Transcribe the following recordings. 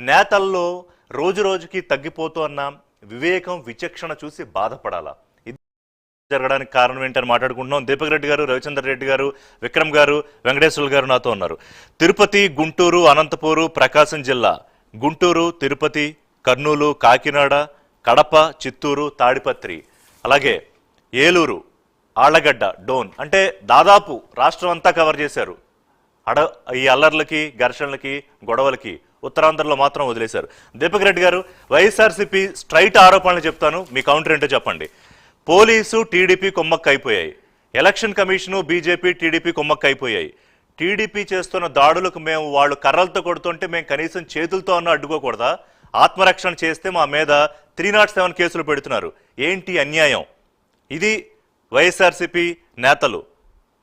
నేతల్లో రోజు రోజుకి తగ్గిపోతున్న వివేకం విచక్షణ చూసి బాధపడాలా? ఇది జరగడానికి కారణం ఏంటని మాట్లాడుకుంటున్నాం. దీపక్ రెడ్డి గారు, రవిచంద్ర రెడ్డి గారు, విక్రమ్ గారు, వెంకటేశ్వర్లు గారు నాతో ఉన్నారు. తిరుపతి, గుంటూరు, అనంతపూరు, ప్రకాశం జిల్లా, గుంటూరు, తిరుపతి, కర్నూలు, కాకినాడ, కడప, చిత్తూరు, తాడిపత్రి, అలాగే ఏలూరు, ఆళ్లగడ్డ, డోన్, అంటే దాదాపు రాష్ట్రం అంతా కవర్ చేశారు. ఈ అల్లర్లకి, ఘర్షణలకి, గొడవలకి ఉత్తరాంధ్రలో మాత్రం వదిలేశారు. దీపక్ రెడ్డి గారు, వైఎస్ఆర్సీపీ స్ట్రైట్ ఆరోపణలు చెప్తాను, మీ కౌంటర్ ఏంటో చెప్పండి. పోలీసు టీడీపీ కొమ్మక్క అయిపోయాయి, ఎలక్షన్ కమిషను బీజేపీ టీడీపీ కొమ్మక్క అయిపోయాయి. టీడీపీ చేస్తున్న దాడులకు మేము వాళ్ళు కర్రలతో కొడుతుంటే మేము కనీసం చేతులతో అన్న అడ్డుకోకూడదా? ఆత్మరక్షణ చేస్తే మా మీద 307 కేసులు పెడుతున్నారు. ఏంటి అన్యాయం? ఇది వైఎస్ఆర్సీపీ నేతలు,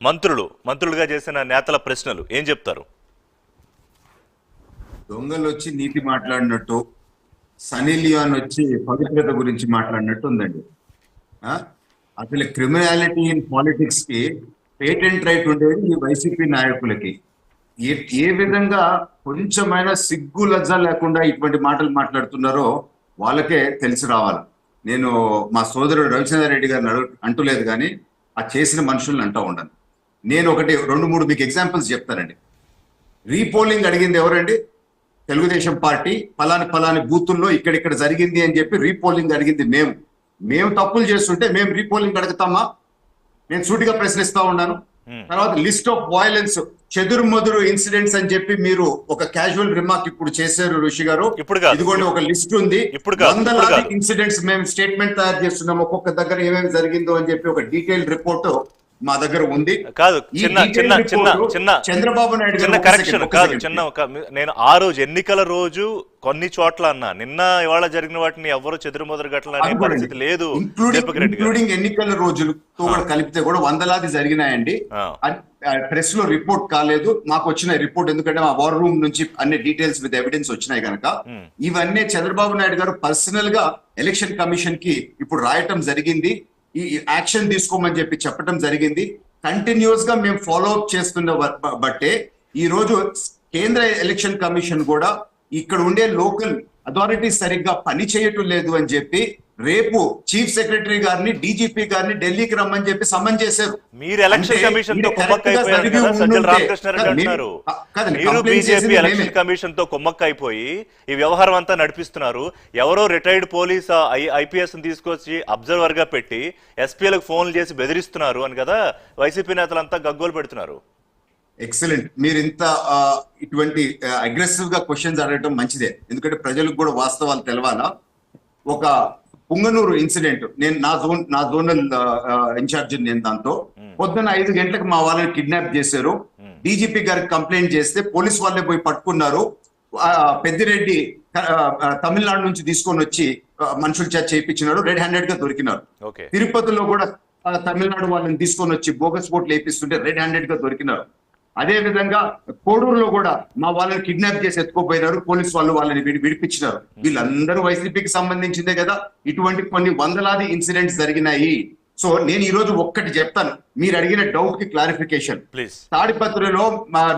మంత్రులుగా చేసిన నేతల ప్రశ్నలు. ఏం చెప్తారు? దొంగలు వచ్చి నీతి మాట్లాడినట్టు, సనీ లియోన్ వచ్చి పవిత్రత గురించి మాట్లాడినట్టు ఉందండి. అసలు క్రిమినాలిటీ ఇన్ పాలిటిక్స్ కి పేటెంట్ రైట్ ఉండేది ఈ వైసీపీ నాయకులకి. ఏ విధంగా కొంచెమైనా సిగ్గు లజ్జ లేకుండా ఇటువంటి మాటలు మాట్లాడుతున్నారో వాళ్ళకే తెలిసి రావాలి. నేను మా సోదరుడు రవిచంద్ర రెడ్డి గారిని అంటలేదు, కానీ ఆ చేసిన మనుషుల్ని అంటూ ఉండను. నేను ఒకటి 2-3 మీకు ఎగ్జాంపుల్స్ చెప్తానండి. రీపోలింగ్ అడిగింది ఎవరండి? తెలుగుదేశం పార్టీ. ఫలాని బూతుల్లో ఇక్కడిక్కడ జరిగింది అని చెప్పి రీపోలింగ్ అడిగింది మేము తప్పులు చేస్తుంటే మేము రీపోలింగ్ అడుగుతామా? నేను సూటిగా ప్రశ్నిస్తా ఉన్నాను. తర్వాత లిస్ట్ ఆఫ్ వయలెన్స్, చెదురుమదురు ఇన్సిడెంట్స్ అని చెప్పి మీరు ఒక క్యాజువల్ రిమార్క్ ఇప్పుడు చేశారు ఋషి గారు. ఇదిగోండి ఒక లిస్ట్ ఉంది, వందలాది ఇన్సిడెంట్స్ మేము స్టేట్మెంట్ తయారు చేస్తున్నాం, ఒక్కొక్క దగ్గర ఏమేమి జరిగిందో అని చెప్పి ఒక డీటెయిల్ రిపోర్ట్ మా దగ్గర ఉంది. కాదు, చంద్రబాబు నాయుడు చిన్న కరెక్షన్ కాదు, నేను ఆ రోజు ఎన్నికల రోజు కొన్ని చోట్ల అన్నా, నిన్న ఇవాళ జరిగిన వాటిని ఎవరు చెదురుమదురు గట్ల అనే పరిస్థితి లేదు. ఇంక్లూడింగ్ ఎన్నికల రోజులతో కూడా కలిపితే కూడా వందలాది జరిగినాయండి. ప్రెస్ లో రిపోర్ట్ కాలేదు, మాకు వచ్చిన రిపోర్ట్, ఎందుకంటే మా వార్ రూమ్ నుంచి అన్ని డీటెయిల్స్ విత్ ఎవిడెన్స్ వచ్చినాయి కనుక ఇవన్నీ చంద్రబాబు నాయుడు గారు పర్సనల్ గా ఎలక్షన్ కమిషన్ కి ఇప్పుడు రాయటం జరిగింది. ఈ యాక్షన్ తీసుకోమని చెప్పి చెప్పడం జరిగింది. కంటిన్యూస్ గా మేము ఫాలో అప్ చేస్తున్న బట్టే ఈ రోజు కేంద్ర ఎలక్షన్ కమిషన్ కూడా ఇక్కడ ఉండే లోకల్ అథారిటీస్ సరిగ్గా పని చేయటం లేదు అని చెప్పి రేపు చీఫ్ సెక్రటరీ గారిని, డీజీపీ గారిని ఢిల్లీకి రమ్మని చెప్పి సమన్ చేశారు. మీరు ఎలక్షన్ కమిషన్ తో కుమ్మక్క అయిపోయారు కదా, సజ్జల రామకృష్ణారెడ్డి అంటున్నారు. మీరు బీజేపీ ఎలక్షన్ కమిషన్ తో కుమ్మక్క అయిపోయి ఈ వ్యవహారం అంతా నడిపిస్తున్నారు. ఎవరో రిటైర్డ్ పోలీస్ ఐపీఎస్ తీసుకొచ్చి అబ్జర్వర్ గా పెట్టి ఎస్పీలకు ఫోన్లు చేసి బెదిరిస్తున్నారు అని కదా వైసీపీ నేతలంతా గగ్గోలు పెడుతున్నారు. ఎక్సలెంట్. మీరు ఇంత ఇటువంటి అగ్రెసివ్ గా క్వశ్చన్స్ అడగటం మంచిదే, ఎందుకంటే ప్రజలకు కూడా వాస్తవాలు తెలవాలా. ఒక పుంగనూరు ఇన్సిడెంట్, నేను నా జోనల్ ఇన్ఛార్జ్, నేను దాంతో పొద్దున్న 5 గంటలకు మా వాళ్ళని కిడ్నాప్ చేశారు. డీజీపీ గారికి కంప్లైంట్ చేస్తే పోలీస్ వాళ్ళే పోయి పట్టుకున్నారు. పెద్దిరెడ్డి తమిళనాడు నుంచి తీసుకొని వచ్చి మనుషులు చేయించినారు, రెడ్ హ్యాండెడ్ గా దొరికినారు. తిరుపతిలో కూడా తమిళనాడు వాళ్ళని తీసుకొని వచ్చి బోగస్ ఓట్లు వేపిస్తుంటే రెడ్ హ్యాండెడ్ గా దొరికినారు. అదే విధంగా కోడూరులో కూడా మా వాళ్ళని కిడ్నాప్ చేసి ఎత్తుకోపోయినారు, పోలీసు వాళ్ళు వాళ్ళని విడిపించినారు. వీళ్ళందరూ వైసీపీకి సంబంధించిందే కదా. ఇటువంటి కొన్ని వందలాది ఇన్సిడెంట్స్ జరిగినాయి. సో నేను ఈ రోజు ఒక్కటి చెప్తాను, మీరు అడిగిన డౌట్ కి క్లారిఫికేషన్. తాడిపత్రిలో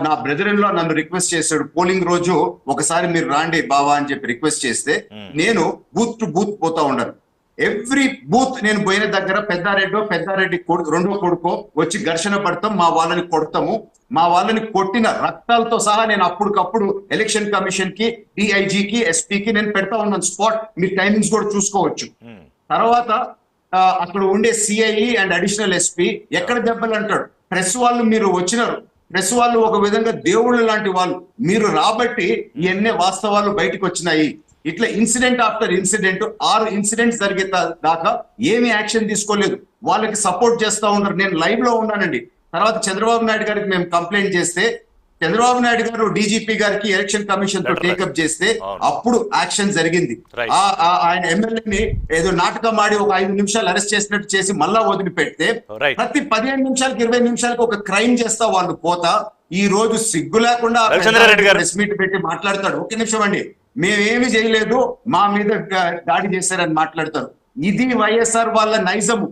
నా బ్రదర్ ఇన్ లా నన్ను రిక్వెస్ట్ చేశాడు, పోలింగ్ రోజు ఒకసారి మీరు రాండి బావా అని చెప్పి రిక్వెస్ట్ చేస్తే నేను బూత్ టు బూత్ పోతా ఉన్నాను. ఎవ్రీ బూత్ నేను పోయిన దగ్గర పెద్దారెడ్డి రెండో కొడుకో వచ్చి ఘర్షణ పడతాం, మా వాళ్ళని కొడతాము. మా వాళ్ళని కొట్టిన రక్తాలతో సహా నేను అప్పటికప్పుడు ఎలక్షన్ కమిషన్ కి, డిఐజీకి, ఎస్పీకి నేను పెడతా ఉన్నాను స్పాట్. మీ టైమింగ్స్ కూడా చూసుకోవచ్చు. తర్వాత అక్కడ ఉండే సిఐఈ అండ్ అడిషనల్ ఎస్పీ ఎక్కడ దెబ్బలు అంటాడు. ప్రెస్ వాళ్ళు మీరు వచ్చినారు, ప్రెస్ వాళ్ళు ఒక విధంగా దేవుళ్ళు లాంటి వాళ్ళు, మీరు రాబట్టి ఇవన్నీ వాస్తవాలు బయటకు వచ్చినాయి. ఇట్లా ఇన్సిడెంట్ ఆఫ్టర్ ఇన్సిడెంట్ 6 ఇన్సిడెంట్స్ జరిగే దాకా ఏమి యాక్షన్ తీసుకోలేదు, వాళ్ళకి సపోర్ట్ చేస్తా ఉన్నారు. నేను లైవ్ లో ఉన్నానండి. తర్వాత చంద్రబాబు నాయుడు గారికి మేము కంప్లైంట్ చేస్తే చంద్రబాబు నాయుడు గారు డీజీపీ గారికి ఎలక్షన్ కమిషన్ తో టేకప్ చేస్తే అప్పుడు యాక్షన్ జరిగింది. ఆయన ఎమ్మెల్యేని ఏదో నాటకం ఆడి ఒక 5 నిమిషాలు అరెస్ట్ చేసినట్టు చేసి మళ్ళా వదిలిపెడితే ప్రతి 15 నిమిషాలకి 20 నిమిషాలకి ఒక క్రైమ్ చేస్తా వాళ్ళు పోతా. ఈ రోజు సిగ్గు లేకుండా ప్రెస్ మీట్ పెట్టి మాట్లాడతాడు. ఒక్క నిమిషం అండి, మేమేమి చేయలేదు, మా మీద దాడి చేశారని మాట్లాడతారు. ఇది వైఎస్ఆర్ వాళ్ళ నైజము.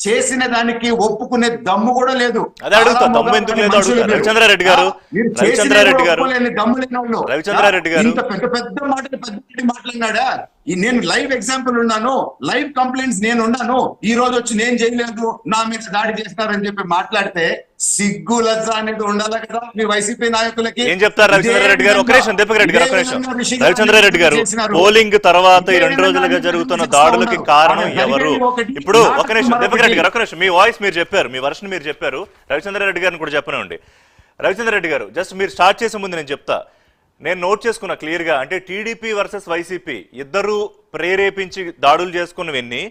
చేసిన దానికి ఒప్పుకునే దమ్ము కూడా లేదు. అదే అడుగుతా, దమ్ము ఎందుకు లేదు అడుగుతా. రవిచంద్రారెడ్డి గారు, రవిచంద్రారెడ్డి గారు, రవిచంద్రారెడ్డి గారు ఇంత పెద్ద పెద్ద మాటలు మాట్లాడినాడా? నేను లైవ్ ఎగ్జాంపుల్ ఉన్నాను, లైవ్ కంప్లైంట్స్ నేను ఉన్నాను. ఈ రోజు వచ్చి నేను చేయలేదు, నా మీద దాడి చేస్తారని చెప్పి మాట్లాడితే సిగ్గు లజ్జ అనేది ఉండాలి కదా మీ వైసీపీ నాయకులకి. ఏం చెప్తారు రవిచంద్రారెడ్డి గారు? ఒక నిమిషం దీపక్ రెడ్డి గారు, ఒక నిమిషం. రవిచంద్రారెడ్డి గారు, పోలింగ్ తర్వాత ఈ 2 రోజులుగా జరుగుతున్న దాడులకి కారణం ఎవరు? ఇప్పుడు ఒక నిమిషం దీపక్ రెడ్డి గారు, ఒక నిమిషం. మీ వాయిస్ మీరు చెప్పారు, మీ వర్షన్ మీరు చెప్పారు. రవిచంద్రారెడ్డి గారిని కూడా చెప్పనివ్వండి. రవిచంద్రారెడ్డి గారు, జస్ట్ మీరు స్టార్ట్ చేసే ముందు నేను చెప్తా. నేను నోట్ చేసుకున్నా క్లియర్ గా, అంటే టీడీపీ వర్సెస్ వైసీపీ ఇద్దరు ప్రేరేపించి దాడులు చేసుకున్నవన్నీ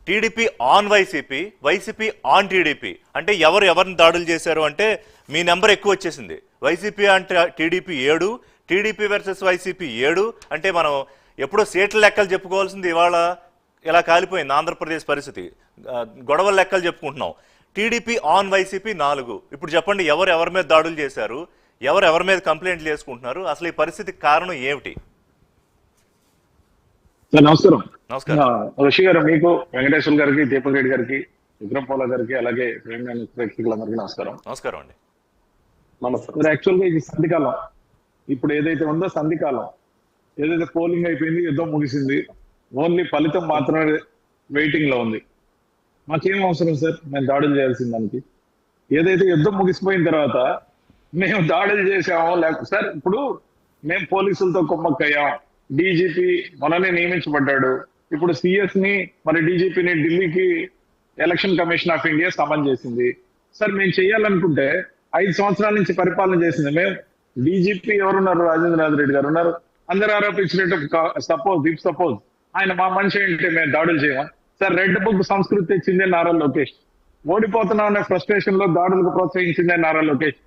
TDP on YCP, YCP on TDP. అంటే ఎవరిని దాడులు చేశారు అంటే మీ నెంబర్ ఎక్కువ వచ్చేసింది. వైసీపీ అంటే టీడీపీ 7, టీడీపీ వర్సెస్ వైసీపీ 7. అంటే మనం ఎప్పుడో సీట్ల లెక్కలు చెప్పుకోవాల్సింది ఇవాళ ఇలా కాలిపోయింది ఆంధ్రప్రదేశ్ పరిస్థితి. గొడవల లెక్కలు చెప్పుకుంటున్నాం. TDP on YCP 4. ఇప్పుడు చెప్పండి, ఎవరి మీద దాడులు చేశారు, ఎవరి మీద కంప్లైంట్లు చేసుకుంటున్నారు, అసలు ఈ పరిస్థితికి కారణం ఏమిటి? నమస్కారం. నమస్కారం ఋషి గారు, మీకు, వెంకటేశ్వర గారికి, దీపక్ రెడ్డి గారికి, విక్రమ్ పోలా గారికి, అలాగే ప్రేక్షకులందరికీ నమస్కారం. నమస్కారం అండి. నమస్కారం. యాక్చువల్ గా ఇది సంధికాలం. ఇప్పుడు ఏదైతే ఉందో సంధికాలం, ఏదైతే పోలింగ్ అయిపోయింది, యుద్ధం ముగిసింది, ఓన్లీ ఫలితం మాత్రమే వెయిటింగ్ లో ఉంది. మాకేం అవసరం సార్ మేము దాడులు చేయాల్సిన దానికి? ఏదైతే యుద్ధం ముగిసిపోయిన తర్వాత మేము దాడులు చేసామో లేకపోతే సార్, ఇప్పుడు మేము పోలీసులతో కుమ్మక్కయ్యాం. డీజీపీ మననే నియమించబడ్డాడు. ఇప్పుడు సిఎస్ ని మరి డీజీపీని ఢిల్లీకి ఎలక్షన్ కమిషన్ ఆఫ్ ఇండియా సమన్ చేసింది. సార్ మేము చేయాలనుకుంటే 5 సంవత్సరాల నుంచి పరిపాలన చేసింది మేము. డీజీపీ ఎవరున్నారు? రాజేంద్రనాథ్ రెడ్డి గారు ఉన్నారు. అందరు ఆరోపించినట్టు సపోజ్ ఆయన మా మనిషి ఏంటంటే మేము దాడులు చేయమా? సార్, రెడ్ బుక్ సంస్కృతి తెచ్చిందే నారా లోకేష్. ఓడిపోతున్నాం అనే ఫ్రస్ట్రేషన్ లో దాడులకు ప్రోత్సహించిందే Nara Lokesh.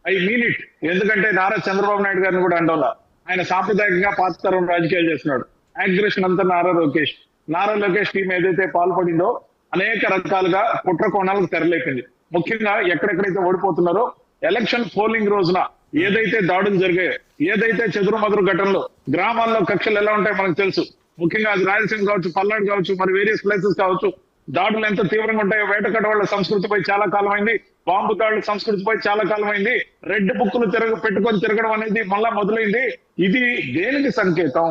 I mean it. ఎందుకంటే నారా చంద్రబాబు నాయుడు గారిని కూడా అండోలా. ఆయన సాంప్రదాయకంగా పాతతరం రాజకీయాలు చేస్తున్నాడు. అగ్రెషన్ అంతా నారా లోకేష్ టీం ఏదైతే పాల్పడిందో అనేక రకాలుగా కుట్ర కోణాలకు తెరలేపింది. ముఖ్యంగా ఎక్కడెక్కడైతే ఓడిపోతున్నారో ఎలక్షన్ పోలింగ్ రోజున ఏదైతే దాడులు జరిగాయో, ఏదైతే చెదురుమదురు ఘటనలు, గ్రామాల్లో కక్షలు ఎలా ఉంటాయో మనకు తెలుసు. ముఖ్యంగా అది రాయలసీమ కావచ్చు, పల్నాడు కావచ్చు, మరి వేరియస్ ప్లేసెస్ కావచ్చు. దాడులు ఎంత తీవ్రంగా ఉంటాయో, వేటకడవాళ్ల సంస్కృతిపై చాలా కాలమైంది, బాంబు దాడుల సంస్కృతిపై చాలా కాలమైంది, రెడ్ బుక్కులు పెట్టుకొని తిరగడం అనేది మళ్ళా మొదలైంది. ఇది దేనికి సంకేతం?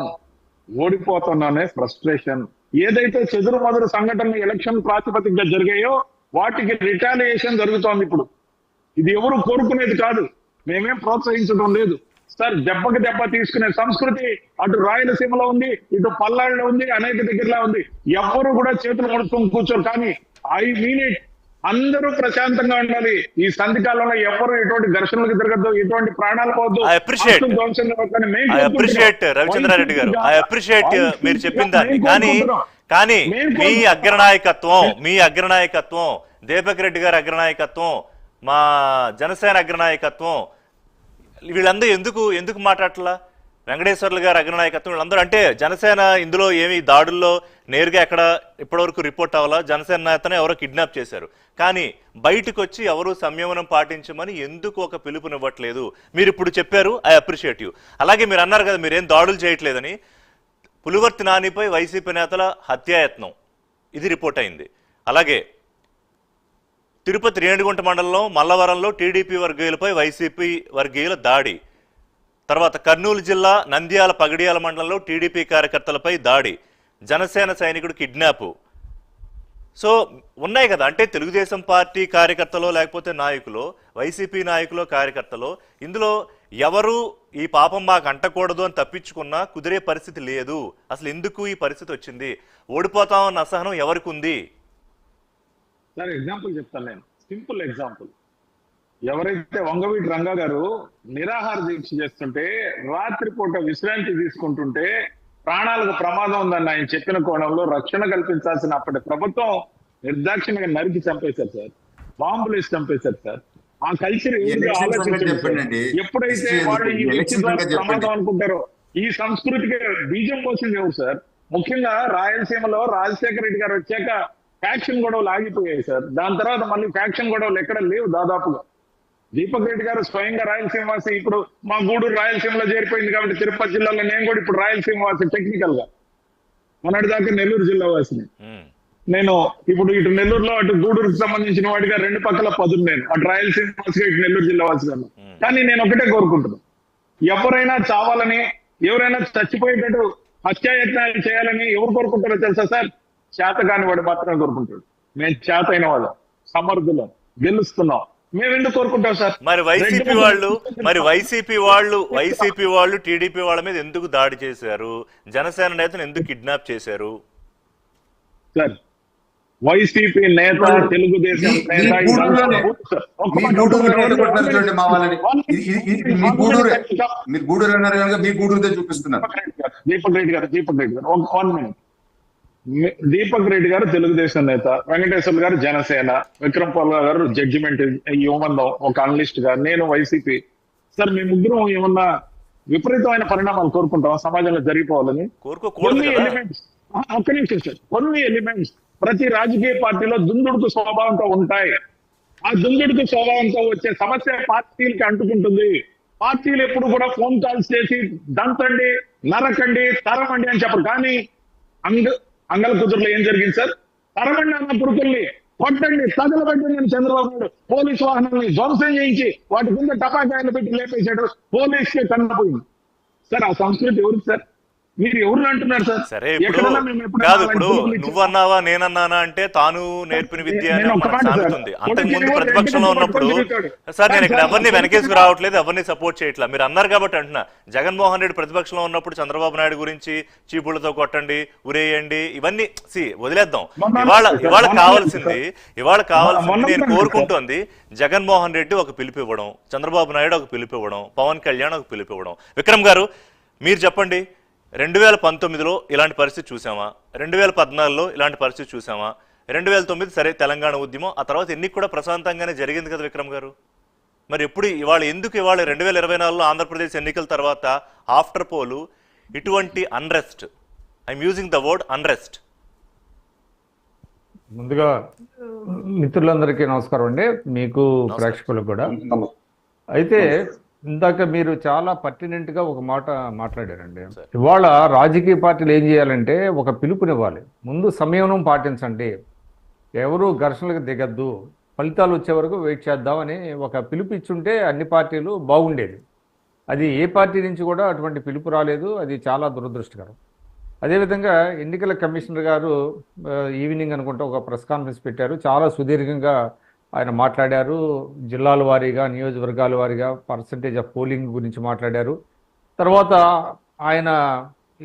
ఓడిపోతున్నానే ఫ్రస్ట్రేషన్. ఏదైతే చెదురు మదురు సంఘటనలు ఎలక్షన్ ప్రాతిపదికగా జరిగాయో వాటికి రిటాలియేషన్ జరుగుతోంది ఇప్పుడు. ఇది ఎవరు కోరుకునేది కాదు, మేమేం ప్రోత్సహించడం లేదు సార్. దెబ్బకి దెబ్బ తీసుకునే సంస్కృతి అటు రాయలసీమలో ఉంది, ఇటు పల్నాడులో ఉంది, అనేక దగ్గరలో ఉంది. ఎవరు కూడా చేతులు ముడుచుకొని కూర్చోరు. కానీ ఐ మీన్ ఇట్, అందరూ ప్రశాంతంగా ఉండాలి. ఈ సంధి కాలంలో ఎవరు ఎటువంటి ఘర్షణలకు తిరగద్దు, ఎటువంటి ప్రాణాలు పోవద్దు. రవిచంద్రారెడ్డి గారు, ఐ అప్రిషియేట్ మీరు చెప్పిన దాన్ని. కానీ మీ అగ్రనాయకత్వం, దీపక్ రెడ్డి గారి అగ్రనాయకత్వం, మా జనసేన అగ్రనాయకత్వం, వీళ్ళందరూ ఎందుకు మాట్లాడట్లా? వెంకటేశ్వర్లు గారు అగ్రనాయకత్వం, వీళ్ళందరూ. అంటే జనసేన ఇందులో ఏమి దాడుల్లో నేరుగా ఎక్కడ ఇప్పటివరకు రిపోర్ట్ అవ్వాలా? జనసేన నేతనే ఎవరో కిడ్నాప్ చేశారు, కానీ బయటకు వచ్చి ఎవరు సంయమనం పాటించమని ఎందుకు ఒక పిలుపునివ్వట్లేదు? మీరు ఇప్పుడు చెప్పారు, ఐ అప్రిషియేట్ యూ. అలాగే మీరు అన్నారు కదా మీరేం దాడులు చేయట్లేదని. పులివర్తి నానిపై వైసీపీ నేతల హత్యాయత్నం, ఇది రిపోర్ట్ అయింది. అలాగే తిరుపతి రేణిగుంట మండలంలో మల్లవరంలో టీడీపీ వర్గీయులపై వైసీపీ వర్గీయుల దాడి. తర్వాత కర్నూలు జిల్లా నంద్యాల పగడియాల మండలంలో టీడీపీ కార్యకర్తలపై దాడి, జనసేన సైనికుడు కిడ్నాప్. సో ఉన్నాయి కదా, అంటే తెలుగుదేశం పార్టీ కార్యకర్తలో లేకపోతే నాయకులు, వైసీపీ నాయకులు కార్యకర్తలో, ఇందులో ఎవరు ఈ పాపం మాకు అంటకూడదు అని తప్పించుకున్నా కుదిరే పరిస్థితి లేదు. అసలు ఎందుకు ఈ పరిస్థితి వచ్చింది? ఓడిపోతామన్న అసహనం ఎవరికి ఉంది? సార్, ఎగ్జాంపుల్ చెప్తాను నేను, సింపుల్ ఎగ్జాంపుల్. ఎవరైతే వంగవీటి రంగా గారు నిరాహార దీక్ష చేస్తుంటే, రాత్రిపూట విశ్రాంతి తీసుకుంటుంటే ప్రాణాలకు ప్రమాదం ఉందని ఆయన చెప్పిన కోణంలో రక్షణ కల్పించాల్సిన అప్పటి ప్రభుత్వం నిర్దాక్షిణ్యంగా నరికి చంపేశారు సార్. బాంబులు వేసి చంపేశారు సార్. ఆ కల్చర్ ఆలోచించండి. ఎప్పుడైతే వాళ్ళు ఈ వ్యక్తి ద్వారా ప్రమాదం అనుకుంటారో, ఈ సంస్కృతికి బీజం పోసింది ఎవరు సార్? ముఖ్యంగా రాయలసీమలో రాజశేఖర రెడ్డి గారు వచ్చాక ఫ్యాక్షన్ గొడవలు ఆగిపోయాయి సార్. దాని తర్వాత మళ్ళీ ఫ్యాక్షన్ గొడవలు ఎక్కడ లేవు దాదాపుగా. దీపక్ రెడ్డి గారు స్వయంగా రాయలసీమ వాసి. ఇప్పుడు మా గూడూరు రాయలసీమలో చేరిపోయింది కాబట్టి తిరుపతి జిల్లాలో నేను కూడా ఇప్పుడు రాయలసీమ వాసి టెక్నికల్ గా. మొన్నటి దాకా నెల్లూరు జిల్లా వాసిని. నేను ఇప్పుడు ఇటు నెల్లూరులో అటు గూడూరుకి సంబంధించిన వాడిగా రెండు పక్కల పదును నేను అటు రాయలసీమ వాసిగా ఇటు నెల్లూరు జిల్లా వాసిగా. కానీ నేను ఒకటే కోరుకుంటున్నాను, ఎవరైనా చావాలని, ఎవరైనా చచ్చిపోయేటట్టు హత్యాయత్నాలు చేయాలని ఎవరు కోరుకుంటారో తెలుసా సార్? చేత కాని వాడు మాత్రమే కోరుకుంటాడు. మేము చేత అయిన వాళ్ళం, సమర్థులం, గెలుస్తున్నాం, మేము ఎందుకు కోరుకుంటాం సార్? మరి వైసీపీ వాళ్ళు టీడీపీ వాళ్ళ మీద ఎందుకు దాడి చేశారు? జనసేన నేతను ఎందుకు కిడ్నాప్ చేశారు సార్? వైసీపీ నేత, తెలుగుదేశం నేత, మీ గూడూరు అన్నారు కనుక మీ గూడూరుదే చూపిస్తున్నారు. దీపక్ రెడ్డి గారు 1 minute. దీపక్ రెడ్డి గారు తెలుగుదేశం నేత, వెంకటేశ్వర గారు జనసేన, విక్రమ్ పాల్ గారు జడ్జిమెంట్ యువమందం ఒక అనలిస్ట్ గా, నేను వైసీపీ. సార్ మీ ముగ్గురం ఏమన్నా విపరీతమైన పరిణామాలు కోరుకుంటాం సమాజంలో జరిగిపోవాలని? కొన్ని ఎలిమెంట్స్, ఒక్క నిమిషం సార్, కొన్ని ఎలిమెంట్స్ ప్రతి రాజకీయ పార్టీలో దుందుడుకు స్వభావంతో ఉంటాయి. ఆ దుందుడుకు స్వభావంతో వచ్చే సమస్య పార్టీలకి అంటుకుంటుంది. పార్టీలు ఎప్పుడు కూడా ఫోన్ కాల్స్ చేసి దంతండి, నరకండి, తరమండి అని చెప్పరు. కానీ అంగల కుదురులో ఏం జరిగింది సార్? తరమండి అన్న పురుకుల్ని కొట్టండి, తగలబెట్టండి అని చంద్రబాబు నాయుడు పోలీసు వాహనాన్ని ధ్వంసం చేయించి వాటి కింద టపాకాయలు పెట్టి లేపేశాడు. పోలీసుకే కన్నపోయింది సార్. ఆ సంస్కృతి ఎవరు సార్? మీరు ఎవరు అంటున్నారు సార్? సరే, ఇప్పుడు కాదు, ఇప్పుడు నువ్వన్నావా నేనన్నానా అంటే తాను నేర్పిన విద్య అని సాగుతుంది. అంతకు ముందు ప్రతిపక్షంలో ఉన్నప్పుడు సార్ నేను ఇక్కడ ఎవరిని వెనకేసుకు రావట్లేదు, ఎవరిని సపోర్ట్ చేయట్లా, మీరు అన్నారు కాబట్టి అంటున్నా. జగన్మోహన్ రెడ్డి ప్రతిపక్షంలో ఉన్నప్పుడు చంద్రబాబు నాయుడు గురించి చీపుళ్లతో కొట్టండి, ఉరేయండి, ఇవన్నీ వదిలేద్దాం. ఇవాళ కావాల్సింది నేను కోరుకుంటోంది జగన్మోహన్ రెడ్డి ఒక పిలుపు ఇవ్వడం, చంద్రబాబు నాయుడు ఒక పిలుపు ఇవ్వడం, పవన్ కళ్యాణ్ ఒక పిలుపు ఇవ్వడం. విక్రమ్ గారు మీరు చెప్పండి, 2019లో ఇలాంటి పరిస్థితి చూసామా? 2014లో ఇలాంటి పరిస్థితి చూసామా? 2009 సరే తెలంగాణ ఉద్యమం, ఆ తర్వాత ఎన్నిక కూడా ప్రశాంతంగానే జరిగింది కదా విక్రమ్ గారు. మరి ఎప్పుడు ఎందుకు ఇవాళ 2024లో ఆంధ్రప్రదేశ్ ఎన్నికల తర్వాత ఆఫ్టర్ పోలు ఇటువంటి unrest, I'm using the word unrest? ముందుగా మిత్రులందరికీ నమస్కారం అండి, మీకు ప్రేక్షకులకు కూడా. అయితే ఇందాక మీరు చాలా పర్టినెంట్ గా ఒక మాట మాట్లాడారండి. ఇవాళ రాజకీయ పార్టీలు ఏం చేయాలంటే ఒక పిలుపునివ్వాలి, ముందు సంయమనం పాటించండి, ఎవరు ఘర్షణలకు దిగద్దు, ఫలితాలు వచ్చే వరకు వెయిట్ చేద్దామని ఒక పిలుపు ఇచ్చుంటే అన్ని పార్టీలు బాగుండేది. అది ఏ పార్టీ నుంచి కూడా అటువంటి పిలుపు రాలేదు, అది చాలా దురదృష్టకరం. అదేవిధంగా ఎన్నికల కమిషనర్ గారు ఈవినింగ్ అనుకుంటా ఒక ప్రెస్ కాన్ఫరెన్స్ పెట్టారు, చాలా సుదీర్ఘంగా ఆయన మాట్లాడారు. జిల్లాల వారీగా, నియోజకవర్గాల వారీగా పర్సంటేజ్ ఆఫ్ పోలింగ్ గురించి మాట్లాడారు. తర్వాత ఆయన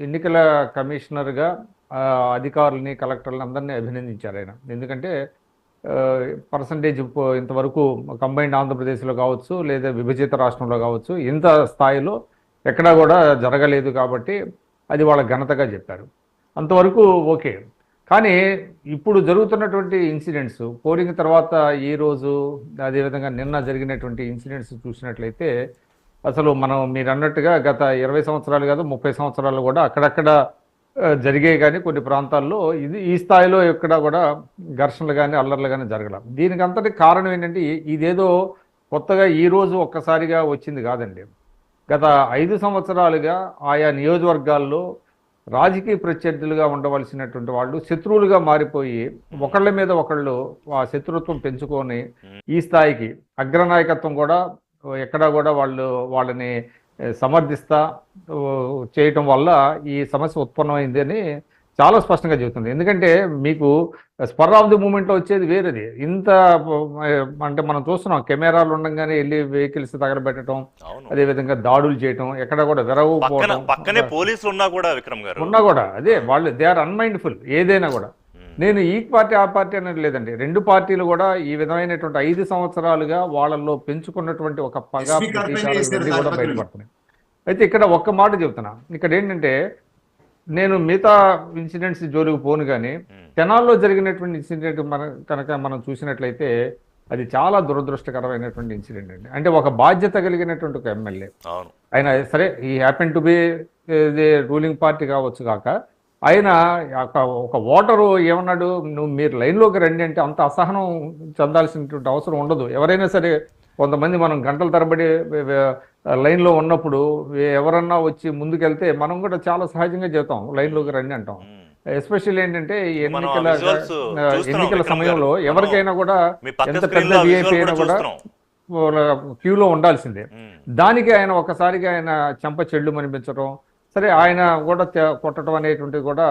ఎన్నికల కమిషనర్గా అధికారులని, కలెక్టర్లని అందరినీ అభినందించారు ఆయన. ఎందుకంటే పర్సంటేజ్ ఇంతవరకు కంబైన్డ్ ఆంధ్రప్రదేశ్లో కావచ్చు, లేదా విభజిత రాష్ట్రంలో కావచ్చు, ఇంత స్థాయిలో ఎక్కడా కూడా జరగలేదు కాబట్టి అది వాళ్ళ ఘనతగా చెప్పారు. అంతవరకు ఓకే. కానీ ఇప్పుడు జరుగుతున్నటువంటి ఇన్సిడెంట్స్, పోలింగ్ తర్వాత ఈరోజు అదేవిధంగా నిన్న జరిగినటువంటి ఇన్సిడెంట్స్ చూసినట్లయితే అసలు మీరు అన్నట్టుగా గత 20 సంవత్సరాలు కాదు 30 సంవత్సరాలు కూడా అక్కడక్కడ జరిగే కానీ కొన్ని ప్రాంతాల్లో ఈ స్థాయిలో ఎక్కడ కూడా ఘర్షణలు కానీ అల్లర్లు కానీ జరగలేదు. దీనికి అంతటి కారణం ఏంటంటే ఇదేదో కొత్తగా ఈరోజు ఒక్కసారిగా వచ్చింది కాదండి. గత 5 సంవత్సరాలుగా ఆయా నియోజకవర్గాల్లో రాజకీయ ప్రత్యర్థులుగా ఉండవలసినటువంటి వాళ్ళు శత్రువులుగా మారిపోయి ఒకళ్ళ మీద ఒకళ్ళు ఆ శత్రుత్వం పెంచుకొని ఈ స్థాయికి అగ్రనాయకత్వం కూడా ఎక్కడా కూడా వాళ్ళని సమర్థిస్తా చేయటం వల్ల ఈ సమస్య ఉత్పన్నమైంది అని చాలా స్పష్టంగా చెబుతుంది. ఎందుకంటే మీకు స్పర్ ఆఫ్ ది మూమెంట్లో వచ్చేది వేరేది. ఇంత అంటే మనం చూస్తున్నాం, కెమెరాలు ఉండగానే వెళ్ళి వెహికల్స్ తగలబెట్టడం, అదేవిధంగా దాడులు చేయటం, ఎక్కడ కూడా పక్కనే పోలీసులు ఉన్నా కూడా అదే వాళ్ళు దే ఆర్ అన్మైండ్ఫుల్. ఏదైనా కూడా నేను ఈ పార్టీ ఆ పార్టీ అనేది లేదండి, రెండు పార్టీలు కూడా ఈ విధమైనటువంటి 5 సంవత్సరాలుగా వాళ్ళల్లో పెంచుకున్నటువంటి ఒక పగా కూడా బయటపడుతున్నాయి. అయితే ఇక్కడ ఒక్క మాట చెబుతున్నా, ఇక్కడ ఏంటంటే నేను మిగతా ఇన్సిడెంట్స్ జోలికి పోను, కానీ తెనాల్లో జరిగినటువంటి ఇన్సిడెంట్ కనుక మనం చూసినట్లయితే అది చాలా దురదృష్టకరమైనటువంటి ఇన్సిడెంట్ అండి. అంటే ఒక బాధ్యత కలిగినటువంటి ఒక ఎమ్మెల్యే, ఆయన సరే ఈ happen to be ruling party కావచ్చు కాక, ఆయన ఒక ఓటరు ఏమన్నాడు, మీరు లైన్లోకి రండి అంటే అంత అసహనం చెందాల్సినటువంటి అవసరం ఉండదు. ఎవరైనా సరే కొంతమంది మనం గంటల తరబడి లైన్లో ఉన్నప్పుడు ఎవరన్నా వచ్చి ముందుకెళ్తే మనం కూడా చాలా సహజంగా చెబుతాం లైన్లోకి రండి అంటాం. ఎస్పెషల్ ఏంటంటే ఈ మనం ఎన్నికల visuals చూస్తున్నాం, ఎన్నికల విక్రమ్ సమయంలో గారు. ఎవరికైనా కూడా మీ పక్క ఎంత screen పెద్ద లో విఐపి visual అయినా కూడా కూడా చూస్తున్నాం. క్యూలో ఉండాల్సిందే. దానికి ఆయన ఒక్కసారిగా ఆయన చెంప చెళ్ళు అనిపించడం, సరే ఆయన కూడా కొట్టడం అనేటువంటిది కూడా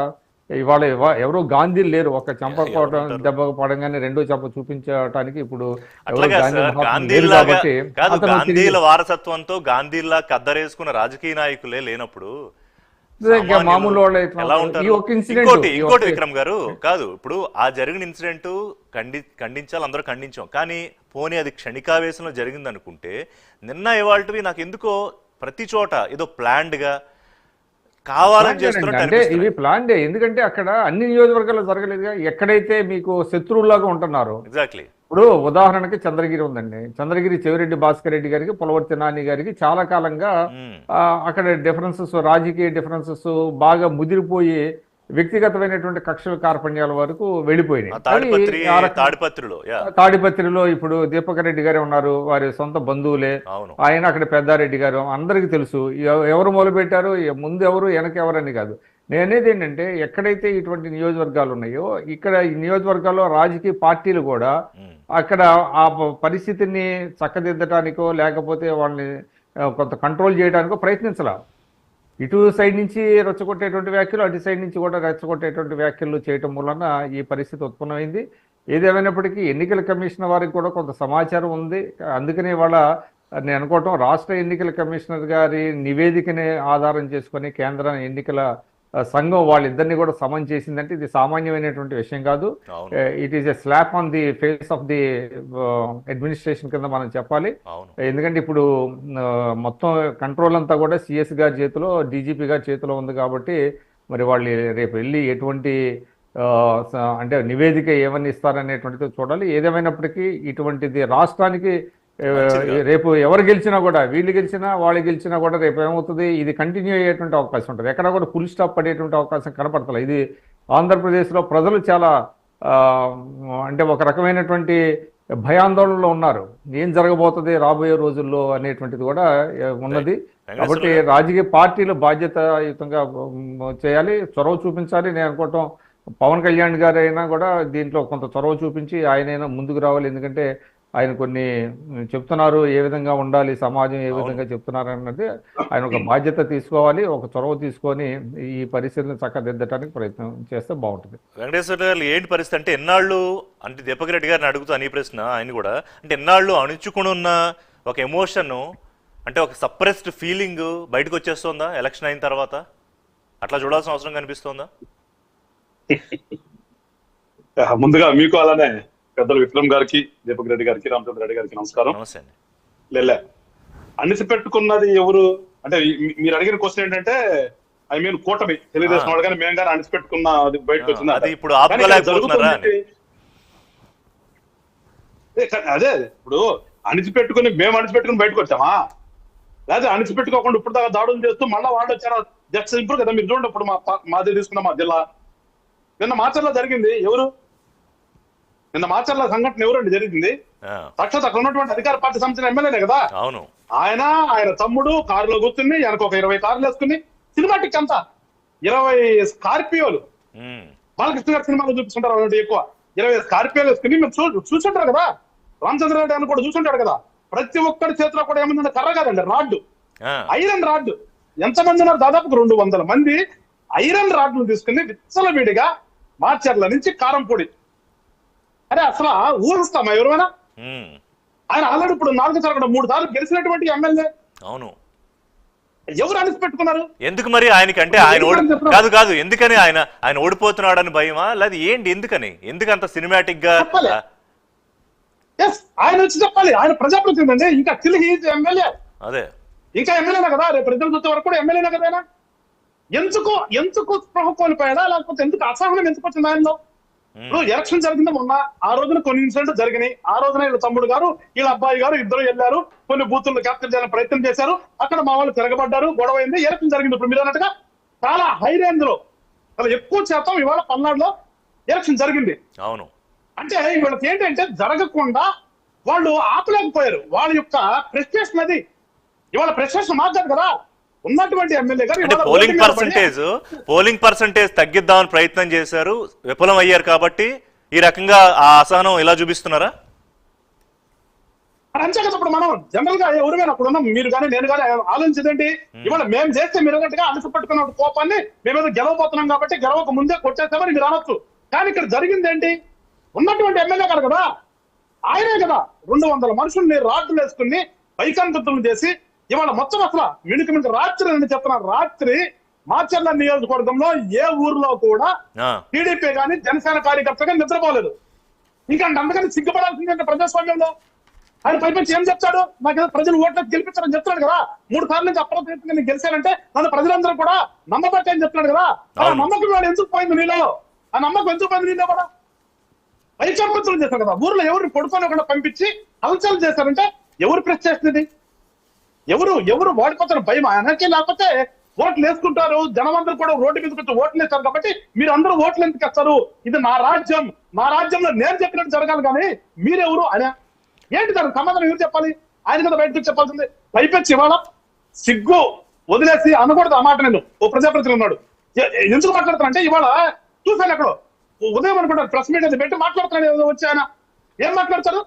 ఇవాళ ఎవరు గాంధీ లేరు. ఒక చెంప కొట్టడం దెబ్బ పడంగానే రెండో చెంప చూపించడానికి ఇప్పుడు ఎవరు అట్లాగా గాంధీ సార్, మహాత్ములు లేరు గాంధీలాగా కాబట్టి కాదు, అతను తిరిగి గాంధీల వారసత్వంతో గాంధీలా కద్దరేసుకున్న రాజకీయ నాయకులే లేనప్పుడు ఇంకా సామాన్యులు మామూలు వాళ్ళు ఎలా ఉంటారు? ఈ ఒక్క ఇన్సిడెంట్ ఇంకోటి విక్రమ్ గారు, కాదు ఇప్పుడు ఆ జరిగిన ఇన్సిడెంట్ ఖండించాలి, అందరూ ఖండించాం. కానీ పోనీ అది క్షణికావేశంలో జరిగింది అనుకుంటే, నిన్న ఇవాళవి నాకు ఎందుకో ప్రతి చోట ఏదో ప్లాన్డ్ గా కావాలని చేస్తున్నట్టు అంటే అనిపిస్తుంది. ఇవి ప్లాన్ డే. ఎందుకంటే అక్కడ అన్ని నియోజకవర్గాల్లో జరగలేదుగా. ఎక్కడైతే మీకు శత్రువులాగా ఉంటున్నారో, ఎగ్జాక్ట్లీ. ఇప్పుడు ఉదాహరణకి చంద్రగిరి ఉందండి. చంద్రగిరి చెవిరెడ్డి భాస్కర్ రెడ్డి గారికి, పులవర్తి నాని గారికి చాలా కాలంగా అక్కడ డిఫరెన్సెస్, రాజకీయ డిఫరెన్సెస్ బాగా ముదిరిపోయి వ్యక్తిగతమైనటువంటి కక్షల కార్పణ్యాల వరకు వెళ్ళిపోయినాయి. తాడిపత్రిలో ఇప్పుడు దీపక్ రెడ్డి గారే ఉన్నారు, వారి సొంత బంధువులే. ఆయన అక్కడ పెద్దారెడ్డి గారు, అందరికీ తెలుసు ఎవరు మొదలుపెట్టారు, ముందు ఎవరు వెనక ఎవరని కాదు. నేనేది ఏంటంటే, ఎక్కడైతే ఇటువంటి నియోజకవర్గాలు ఉన్నాయో, ఇక్కడ ఈ నియోజకవర్గాల్లో రాజకీయ పార్టీలు కూడా అక్కడ ఆ పరిస్థితిని చక్కదిద్దటానికో లేకపోతే వాళ్ళని కొంత కంట్రోల్ చేయడానికో ప్రయత్నించాల. ఇటు సైడ్ నుంచి రెచ్చగొట్టేటువంటి వ్యాఖ్యలు, అటు సైడ్ నుంచి కూడా రెచ్చగొట్టేటువంటి వ్యాఖ్యలు చేయటం వలన ఈ పరిస్థితి ఉత్పన్నమైంది. ఏదేమైనప్పటికీ ఎన్నికల కమిషన్ వారికి కూడా కొంత సమాచారం ఉంది. అందుకనే వాళ్ళ నేను అనుకోవటం, రాష్ట్ర ఎన్నికల కమిషనర్ గారి నివేదికని ఆధారం చేసుకొని కేంద్ర ఎన్నికల సంఘం వాళ్ళిద్దరిని కూడా సమన్ చేసిందంటే ఇది సామాన్యమైనటువంటి విషయం కాదు. It is a slab on the face of the administration కింద మనం చెప్పాలి. ఎందుకంటే ఇప్పుడు మొత్తం కంట్రోల్ అంతా కూడా సిఎస్ గారి చేతిలో, డీజీపీ గారి చేతిలో ఉంది కాబట్టి మరి వాళ్ళు రేపు వెళ్ళి ఎటువంటి అంటే నివేదిక ఏమని ఇస్తారనేటువంటిది చూడాలి. ఏదేమైనప్పటికీ ఇటువంటిది రాష్ట్రానికి రేపు ఎవరు గెలిచినా కూడా, వీళ్ళు గెలిచినా వాళ్ళు గెలిచినా కూడా రేపు ఏమవుతుంది, ఇది కంటిన్యూ అయ్యేటువంటి అవకాశం ఉంటుంది. ఎక్కడ కూడా ఫుల్ స్టాప్ పడేటువంటి అవకాశం కనపడతలేదు. ఇది ఆంధ్రప్రదేశ్లో ప్రజలు చాలా అంటే ఒక రకమైనటువంటి భయాందోళనలో ఉన్నారు. ఏం జరగబోతుంది రాబోయే రోజుల్లో అనేటువంటిది కూడా ఉన్నది. కాబట్టి రాజకీయ పార్టీలు బాధ్యతాయుతంగా చేయాలి, చొరవ చూపించాలి. నేను అనుకోవటం పవన్ కళ్యాణ్ గారు అయినా కూడా దీంట్లో కొంత చొరవ చూపించి ఆయనైనా ముందుకు రావాలి. ఎందుకంటే ఆయన కొన్ని చెప్తున్నారు, ఏ విధంగా ఉండాలి సమాజం, ఏ విధంగా చెప్తున్నారు అన్నది ఆయన ఒక బాధ్యత తీసుకోవాలి, ఒక చొరవ తీసుకొని ఈ పరిస్థితిని చక్కదిద్దడానికి ప్రయత్నం చేస్తే బాగుంటుంది. వెంకటేశ్వర గారు, ఏంటి పరిస్థితి అంటే ఎన్నాళ్ళు అంటే దీపక్ రెడ్డి గారిని అడుగుతాను ఈ ప్రశ్న, ఆయన కూడా అంటే ఎన్నాళ్ళు అణుచుకుని ఉన్న ఒక ఎమోషన్, అంటే ఒక సప్రెస్డ్ ఫీలింగ్ బయటకు వచ్చేస్తుందా ఎలక్షన్ అయిన తర్వాత? అట్లా చూడాల్సిన అవసరం కనిపిస్తోందా? ముందుగా మీకు అలానే పెద్దలు విక్రమ్ గారికి, దీపక్ రెడ్డి గారికి, రామచంద్ర రెడ్డి గారికి నమస్కారం. లేలే అనిసి పెట్టుకున్నది ఎవరు అంటే, మీరు అడిగిన క్వశ్చన్ ఏంటంటే, ఐ మీన్ కూటమి తెలుగుదేశం వాళ్ళు కానీ మేము కానీ అనిసి పెట్టుకున్న బయటకు వచ్చింది. అదే ఇప్పుడు అణిచిపెట్టుకుని మేము అణిచిపెట్టుకుని బయటకు వచ్చామా, లేదా అణిచిపెట్టుకోకుండా ఇప్పుడు దాకా దాడులు చేస్తూ మళ్ళీ వాళ్ళు వచ్చారా? జస్ట్ సింపుల్ కదా. మీరు చూడండి, ఇప్పుడు మాది తీసుకున్న మా జిల్లా నిన్న మార్చర్లో జరిగింది. ఎవరు నిన్న మార్చర్ల సంఘటన ఎవరండి జరిగింది? సాక్షాత్ అక్కడ ఉన్నటువంటి అధికార పార్టీ సంబంధించిన ఎమ్మెల్యేనే కదా. అవును. ఆయన తమ్ముడు కారులో కూర్చుని, ఆయనకు ఒక 20 కార్లు వేసుకుని, సినిమాటిక్ అంతా 20 స్కార్పియోలు, బాలకృష్ణ గారి సినిమాలో చూపిస్తుంటారు ఎక్కువ, 20 స్కార్పియోలు వేసుకుని మీరు చూసుంటారు కదా. రామచంద్ర రెడ్డి అని కూడా చూసుంటాడు కదా. ప్రతి ఒక్కరి చేతిలో కూడా ఏముందంటే కర్ర కాదండి, రాడ్డు, ఐరన్ రాడ్డు. ఎంతమంది ఉన్నారు? దాదాపు 200 మంది ఐరన్ రాడ్లు తీసుకుని విచ్చలవిడిగా మార్చర్ల నుంచి కారంపొడి. అరే అసలు ఊహిస్తామా ఎవరైనా? ఆయన ఆల్రెడీ ఇప్పుడు 4 సార్లు 3 సార్లు గెలిచినటువంటి ఎమ్మెల్యే. అవును. ఎవరు అనిసి పెట్టుకున్నారు? ఎందుకు మరి ఆయనకంటే ఆయన కాదు ఎందుకని ఆయన ఓడిపోతున్నాడని భయమా, లేదా ఏంటి? ఎందుకంత సినిమాటిక్ గా ఆయన వచ్చి చెప్పాలి. ఆయన ప్రజాప్రతినిధి అండి, ఇంకా తిరిగి ఎమ్మెల్యే, అదే ఇంకా ఎమ్మెల్యేనా కదా. రేపు రిజల్ట్ వచ్చే వరకు కూడా ఎమ్మెల్యేనా కదా. ఎందుకు స్పృహ కోల్పోయాడా, లేకపోతే ఎందుకు అసహనం ఎందుకు వచ్చింది ఆయనలో? ఇప్పుడు ఎలక్షన్ జరిగింది మొన్న, ఆ రోజున కొన్ని ఇన్సిడెంట్ జరిగినాయి. ఆ రోజున వీళ్ళ తమ్ముడు గారు, వీళ్ళ అబ్బాయి గారు ఇద్దరు వెళ్ళారు, కొన్ని బూతులను క్యాప్చర్ చేయాలని ప్రయత్నం చేశారు. అక్కడ మా వాళ్ళు తిరగబడ్డారు, గొడవ అయింది, ఎలక్షన్ జరిగింది. ఇప్పుడు మీరు అన్నట్టుగా చాలా హై రేంజ్ లో, చాలా ఎక్కువ శాతం ఇవాళ పల్నాడులో ఎలక్షన్ జరిగింది. అవును. అంటే వీళ్ళకి ఏంటంటే జరగకుండా వాళ్ళు ఆపలేకపోయారు. వాళ్ళ యొక్క ప్రెస్టేషన్ అది. ఇవాళ ప్రెస్టేషన్ మార్చారు కదా. ఉన్నటువంటి ఎమ్మెల్యే గారు అంటే ఇవాళ పోలింగ్ ఓటింగ్ నిలబడి పోలింగ్ పర్సంటేజ్ తగ్గిద్దామని ప్రయత్నం చేశారు, విఫలం అయ్యారు కాబట్టి ఈ రకంగా ఆ అసహనం ఇలా చూపిస్తున్నారా? మరి అంతే కదా. ఇప్పుడు మనం జనరల్ గా ఎవరికైనా అక్కడ ఉన్నాం, మీరు కానీ నేను కానీ ఆలోచించేదేంటి, ఇవాళ మేము చేస్తే మీరు అన్నట్టుగా అలసి పట్టుకున్న కోపాన్ని మేమేదో గెలవబోతున్నాం కాబట్టి గెలవక ముందే కొట్టేస్తామని మీరు అనొచ్చు. కానీ ఇక్కడ జరిగింది ఏంటి, ఉన్నటువంటి ఎమ్మెల్యే గారు కదా, ఆయనే కదా 200 మనుషుల్ని రాడ్లు వేసుకుని పైకంతులు చేసి ఇవాళ మొత్తం అసలు మిణుకు రాత్రి అని చెప్తున్నారు. రాత్రి మాచర్ల నియోజకవర్గంలో ఏ ఊర్లో కూడా టీడీపీ కానీ జనసేన కార్యకర్తగా నిద్రపోలేదు. ఇంకా అందుకని సిగ్గుపడాల్సిందంటే ప్రజాస్వామ్యంలో ఆయన పైపించి ఏం చెప్తాడు, నాకు ప్రజలు ఓట్లకు గెలిపించారని చెప్తాడు కదా. 3 సార్లు నుంచి అప్రతిగా నేను గెలిచానంటే నన్ను ప్రజలందరూ కూడా నమ్మబట్టే అని చెప్తున్నాడు కదా. ఆ నమ్మకం వాడు ఎందుకు పోయింది నీలో, ఆ నమ్మకం ఎందుకు పోయింది నీలో కూడా పైచంపతులు చేశారు కదా. ఊర్లో ఎవరిని పడుకోనివ్వకుండా పంపించి హల్చల్ చేశారంటే ఎవరు ప్రెస్ చేస్తుంది, ఎవరు ఓడిపోతారు భయం ఆయనకి, లేకపోతే ఓట్లు వేసుకుంటారు. జనమందరూ కూడా రోడ్డు మీదకి వచ్చి ఓట్లు వేస్తారు కాబట్టి మీరు అందరూ ఓట్లు ఎందుకు వేస్తారు, ఇది నా రాజ్యం, నా రాజ్యంలో నేను చెప్పినట్టు జరగాలి కానీ మీరెవరు అని ఏంటి దానికి సమాధానం ఎవరు చెప్పాలి? ఆయన కదా బయటకు చెప్పాల్సింది. పైపెచ్చి ఇవాళ సిగ్గు వదిలేసి అనకూడదు ఆ మాట. నేను ఓ ప్రజాప్రతినిధి ఉన్నాడు, ఎందుకు మాట్లాడుతానంటే ఇవాళ చూసాను ఎక్కడో ఉదయం అనుకుంటారు ప్రెస్ మీట్ అది పెట్టి మాట్లాడుతున్నాడు. వచ్చి ఆయన ఏం మాట్లాడతారు,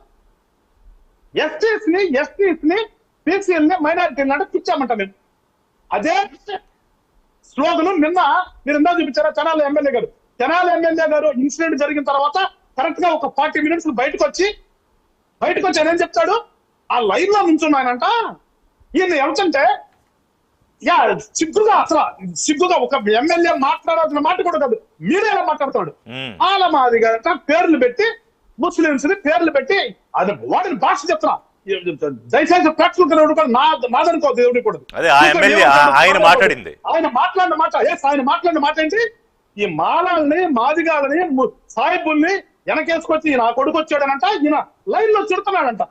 ఎస్టీస్ ని బీసీఎల్ ని మైనారిటీలు అంటే పిచ్చామంట నేను. అదే స్లోగన్ నిన్న మీరు ఇందా చూపించారా తెనాలి ఎమ్మెల్యే గారు ఇన్సిడెంట్ జరిగిన తర్వాత కరెక్ట్ గా ఒక 40 minutes బయటకు వచ్చి ఆయన ఏం చెప్తాడు, ఆ లైన్ లో నుంచున్నాయనంట ఈయన ఏమిటంటే సిగ్గుగా ఒక ఎమ్మెల్యే మాట్లాడాల్సిన మాట కూడా కాదు, మీరే ఎలా మాట్లాడతాడు వాళ్ళ మాదిగా పేర్లు పెట్టి ముస్లింస్ ని పేర్లు పెట్టి అది వాడిని భాష చెప్తున్నా. దయచేసి ప్రేక్షకులు నాదనుకోవద్దు దేవుడి కూడా. ఆయన మాట్లాడిన మాట ఏంటి, ఈ మాలల్ని మాదిగాలని సాయిబుల్ని వెనకేసుకొచ్చి నా కొడుకు వచ్చాడనంట, ఈయన లైన్ లో చుడుతున్నాడంట.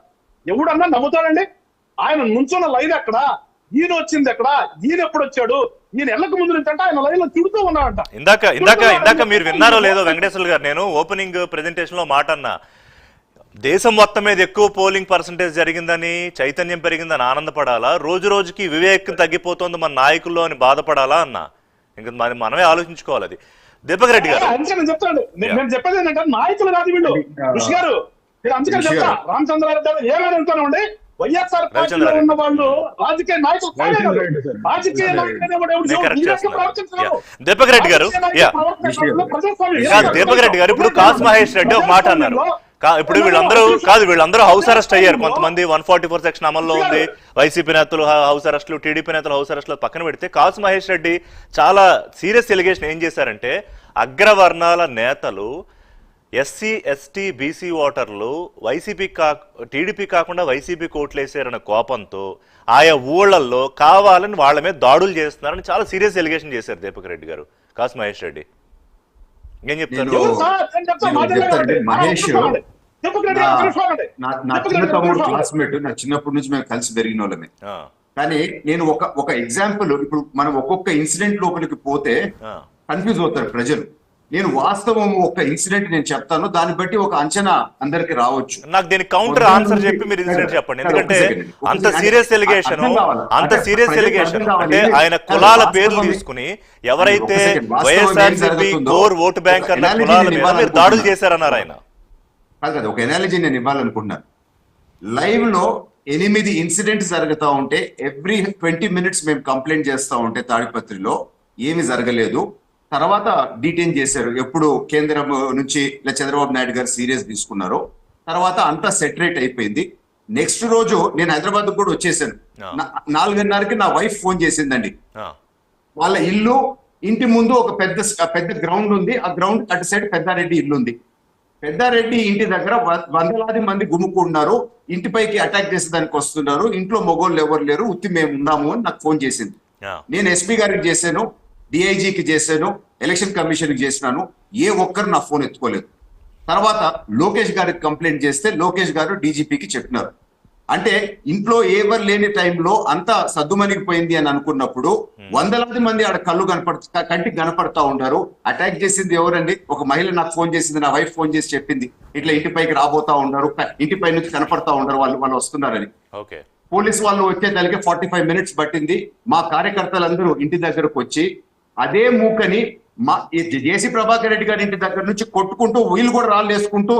ఎవడన్నా నమ్ముతాడండి? ఆయన నుంచున్న లైన్ ఎక్కడ, ఈయన వచ్చింది ఎక్కడ, ఈయన ఎప్పుడు వచ్చాడు, ఈయన ఎల్లక ముందు నుంచి అంటే ఆయన లైన్ లో చుడుతూ ఉన్నాడంట. ఇందాక మీరు విన్నారో లేదో వెంకటేశ్వర గారు, నేను ఓపెనింగ్ ప్రెజెంటేషన్ లో మాట అన్నా, దేశం మొత్తం మీద ఎక్కువ పోలింగ్ పర్సంటేజ్ జరిగిందని, చైతన్యం పెరిగిందని ఆనందపడాలా, రోజు రోజుకి వివేకం తగ్గిపోతుంది మన నాయకుల్లో అని బాధపడాలా అన్నా? ఇంకా మనమే ఆలోచించుకోవాలి. అది దీపక్ రెడ్డి గారు నేను చెప్తాడు, నేను చెప్పేది ఏంటంటే నాయకులు కాదు వీళ్ళు. ఋషి గారు మీరు అందుకని చెప్తా, రామచంద్రారెడ్డి గారు ఏమైనా ఉంటానండి, వైఎస్ఆర్ పార్టీలో ఉన్న వాళ్ళు రాజకీయ నాయకులు రాజకీయ దీపక్ రెడ్డి గారు ఇప్పుడు కాసు మహేష్ రెడ్డి ఒక మాట అన్నారు. ఇప్పుడు వీళ్ళందరూ హౌస్ అరెస్ట్ అయ్యారు. కొంతమంది 144 సెక్షన్ అమల్లో ఉంది, వైసీపీ నేతలు హౌస్ అరెస్టులు, టీడీపీ నేతలు హౌస్ అరెస్టులు పక్కన పెడితే కాసు మహేష్ రెడ్డి చాలా సీరియస్ ఎలిగేషన్ ఏం చేశారంటే, అగ్రవర్ణాల నేతలు ఎస్సీ ఎస్టీ బీసీ ఓటర్లు టీడీపీ కాకుండా వైసీపీ కోట్లు వేసారన్న కోపంతో ఆయా ఊళ్ళల్లో కావాలని వాళ్ళ మీద దాడులు చేస్తున్నారని చాలా సీరియస్ ఎలిగేషన్ చేశారు దీపక్ రెడ్డి గారు. కాసు మహేష్ రెడ్డి ఏం చెప్తారు? మహేష్ నా చిన్న తమ్ముడు క్లాస్మేట్, నా చిన్నప్పటి నుంచి మేము కలిసి పెరిగిన వాళ్ళమే. కానీ నేను ఒక ఎగ్జాంపుల్, ఇప్పుడు మనం ఒక్కొక్క ఇన్సిడెంట్ లోపలికి పోతే కన్ఫ్యూజ్ అవుతారు ప్రజలు. నేను వాస్తవం ఒక ఇన్సిడెంట్ నేను చెప్తాను, దాన్ని బట్టి ఒక అంచనా అందరికి రావచ్చు. నాకు దీనికి కౌంటర్ ఆన్సర్ చెప్పి మీరు ఇన్సిడెంట్ చెప్పండి. ఎందుకంటే అంత సీరియస్ ఎలిగేషన్ అంటే ఆయన కులాల పేర్లు తీసుకుని ఎవరైతే వైఎస్ఆర్సీపీ కోర్ ఓటు బ్యాంక్ అన్న కులాల మీద మీరు దాడులు చేశారన్నారు ఆయన. కాదు, ఒక ఎనాలజీ నేను ఇవ్వాలనుకుంటున్నాను. లైవ్ లో 8 ఇన్సిడెంట్స్ జరుగుతూ ఉంటే ఎవ్రీ 20 minutes మేము కంప్లైంట్ చేస్తూ ఉంటే తాడిపత్రిలో ఏమి జరగలేదు. తర్వాత డీటైన్ చేశారు, ఎప్పుడు కేంద్రం నుంచి చంద్రబాబు నాయుడు గారు సీరియస్ తీసుకున్నారో తర్వాత అంతా సెటరేట్ అయిపోయింది. నెక్స్ట్ రోజు నేను హైదరాబాద్ కూడా వచ్చేసాను. 4:30కి నా వైఫ్ ఫోన్ చేసిందండి. వాళ్ళ ఇంటి ముందు ఒక పెద్ద గ్రౌండ్ ఉంది, ఆ గ్రౌండ్ అటు సైడ్ పెద్దారెడ్డి ఇల్లు ఉంది. పెద్దారెడ్డి ఇంటి దగ్గర వందలాది మంది గుమ్ముకున్నారు, ఇంటిపైకి అటాక్ చేసేదానికి వస్తున్నారు, ఇంట్లో మొగోళ్ళు ఎవరు లేరు, ఉత్తి మేము ఉన్నాము అని నాకు ఫోన్ చేసింది. నేను ఎస్పీ గారికి చేశాను, డిఐజీకి చేశాను, ఎలక్షన్ కమిషన్ కి చేసినాను, ఏ ఒక్కరు నా ఫోన్ ఎత్తుకోలేదు. తర్వాత లోకేష్ గారికి కంప్లైంట్ చేస్తే లోకేష్ గారు డీజీపీకి చెప్పినారు. అంటే ఇంట్లో ఎవరు లేని టైంలో అంతా సద్దుమణిగిపోయింది అని అనుకున్నప్పుడు వందలాది మంది ఆడ కంటికి కనపడతా ఉంటారు. అటాక్ చేసింది ఎవరండి? ఒక మహిళ నాకు ఫోన్ చేసింది, నా వైఫ్ ఫోన్ చేసి చెప్పింది, ఇట్లా ఇంటిపైకి రాబోతా ఉన్నారు, ఇంటిపై నుంచి కనపడతా ఉంటారు, వాళ్ళు వస్తున్నారని. పోలీస్ వాళ్ళు వచ్చేదానికి 45 మినిట్స్ పట్టింది. మా కార్యకర్తలందరూ ఇంటి దగ్గరకు వచ్చి అదే మూకని మా జేసీ ప్రభాకర్ రెడ్డి గారి ఇంటి దగ్గర నుంచి కొట్టుకుంటూ వీళ్ళు కూడా రాళ్ళు వేసుకుంటూ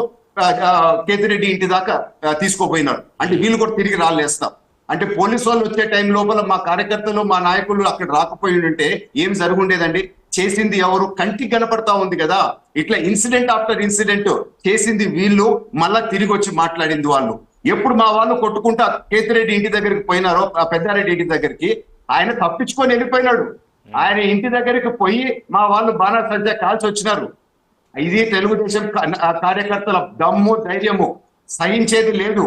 కేతిరెడ్డి ఇంటి దాకా తీసుకోపోయినారు. అంటే వీళ్ళు కూడా తిరిగి రాళ్ళు వేస్తాం. అంటే పోలీసు వాళ్ళు వచ్చే టైం లోపల మా కార్యకర్తలు మా నాయకులు అక్కడ రాకపోయి ఉంటే ఏం జరుగుండేదండి? చేసింది ఎవరు? కంటికి కనపడతా ఉంది కదా. ఇట్లా ఇన్సిడెంట్ ఆఫ్టర్ ఇన్సిడెంట్ చేసింది వీళ్ళు, మళ్ళా తిరిగి వచ్చి మాట్లాడింది వాళ్ళు. ఎప్పుడు మా వాళ్ళు కొట్టుకుంటా కేతిరెడ్డి ఇంటి దగ్గరికి పోయినారో, పెద్దారెడ్డి ఇంటి దగ్గరికి, ఆయన తప్పించుకొని వెళ్ళిపోయినాడు. ఆయన ఇంటి దగ్గరికి పోయి మా వాళ్ళు బాణాసంచా కాల్చి వచ్చినారు. ఇది తెలుగుదేశం కార్యకర్తల దమ్ము, ధైర్యము. సహించేది లేదు.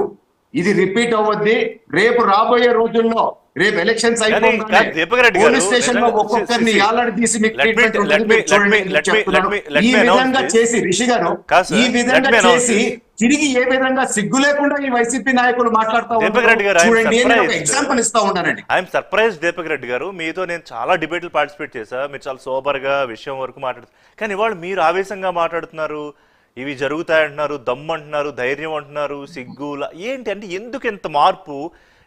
ఇది రిపీట్ అవ్వద్ది. రేపు రాబోయే రోజుల్లో, రేపు ఎలక్షన్స్ అయిపోయి పోలీస్ స్టేషన్ లో ఒక్కొక్కరిని యాలాడి తీసి మీకు ట్రీట్మెంట్ ఈ విధంగా చేసి రిషి గారు ఈ విధంగా చేసి తిరిగి ఏ విధంగా సిగ్గు లేకుండా ఈ వైసీపీ నాయకులు మాట్లాడుతూ చూడండి. నేను ఒక ఎగ్జాంపుల్ ఇస్తా ఉన్నానండి. ఐఎమ్ సర్ప్రైజ్ దీపక్ రెడ్డి గారు, మీతో నేను చాలా డిబేట్లు పార్టిసిపేట్ చేశా. మీరు చాలా సోబర్ గా విషయం వరకు మాట్లాడుతున్నారు. కానీ ఇవాళ మీరు ఆవేశంగా మాట్లాడుతున్నారు. ఇవి జరుగుతాయంటున్నారు, దమ్ము అంటున్నారు, ధైర్యం అంటున్నారు, సిగ్గులా ఏంటి అంటే ఎందుకు ఎంత మార్పు?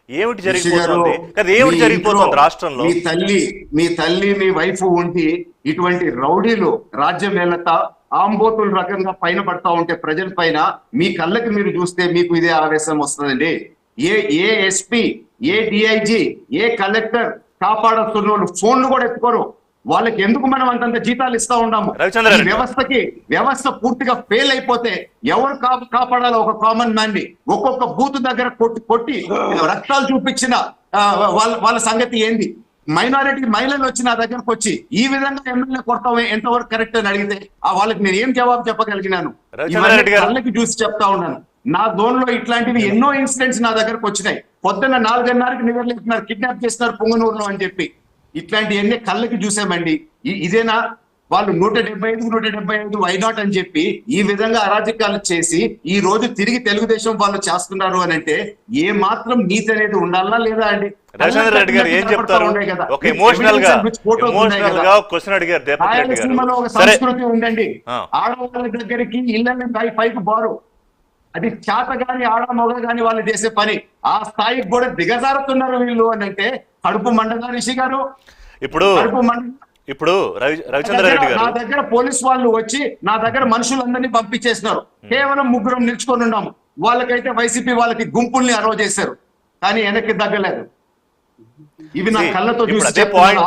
ఏమిటి జరిగిపోతుంది? ఏమిటి జరిగిపోతుంది రాష్ట్రంలో? మీ తల్లి మీ వైఫ్ ఉండి ఇటువంటి రౌడీలు రాజ్యం వెళ్తా ఆంబోతుల రకంగా పైన పడతా ఉంటే ప్రజల పైన మీ కళ్ళకి మీరు చూస్తే మీకు ఇదే ఆవేశం వస్తుందండి. ఏ ఎస్పీ, ఏ డిఐజీ, ఏ కలెక్టర్ కాపాడుతున్న వాళ్ళు ఫోన్లు కూడా ఎత్తుకోరు. వాళ్ళకి ఎందుకు మనం అంతంత జీతాలు ఇస్తా ఉన్నాము? వ్యవస్థ పూర్తిగా ఫెయిల్ అయిపోతే ఎవరు కాపాడాలో ఒక కామన్ మ్యాన్ ని ఒక్కొక్క బూత్ దగ్గర కొట్టి రక్తాలు చూపించిన వాళ్ళ సంగతి ఏంది? మైనారిటీ మహిళలు వచ్చి నా దగ్గరకు వచ్చి ఈ విధంగా ఎమ్మెల్యే కొడతాం ఎంతవరకు కరెక్ట్ అని అడిగితే వాళ్ళకి నేను ఏం జవాబు చెప్పగలిగినాను? వాళ్ళకి చూసి చెప్తా ఉన్నాను. నా జోన్ లో ఇట్లాంటివి ఎన్నో ఇన్సిడెంట్స్ నా దగ్గరకు వచ్చినాయి. పొద్దున్న 4:30కి నిద్రలేస్తున్నారు, కిడ్నాప్ చేస్తున్నారు పొంగనూరులో అని చెప్పి. ఇట్లాంటివన్నీ కళ్ళకి చూసామండి. ఇదేనా వాళ్ళు 175 వైనాట్ అని చెప్పి ఈ విధంగా అరాజకాలు చేసి ఈ రోజు తిరిగి తెలుగుదేశం వాళ్ళు చేస్తున్నారు అని అంటే ఏ మాత్రం నీతి అనేది ఉండాలా లేదా అండి? రవిచంద్ర రెడ్డి గారు ఏం చెప్తారు? ఒక ఎమోషనల్ గా క్వశ్చన్ అడిగారు దీపక్ రెడ్డి గారు. ఒక సంస్కృతి ఉండండి. ఆడవాళ్ళ దగ్గరికి ఇళ్ళని పైకి బారు. అది చేత గాని ఆడ మొగ గాని వాళ్ళు చేసే పని. ఆ స్థాయికి కూడా దిగజారుతున్నారు వీళ్ళు అని అంటే కడుపు మండగా రిషి గారు. ఇప్పుడు రవిచంద్ర రెడ్డి గారు నా దగ్గర పోలీస్ వాళ్ళు వచ్చి నా దగ్గర మనుషులందరినీ పంపించేసినారు. కేవలం 3 నిల్చుకొని ఉన్నాము. వాళ్ళకైతే వైసీపీ వాళ్ళకి గుంపుల్ని అరవ చేశారు, కానీ వెనక్కి తగ్గలేదు. ఇవి నా కళ్ళతో అదే పాయింట్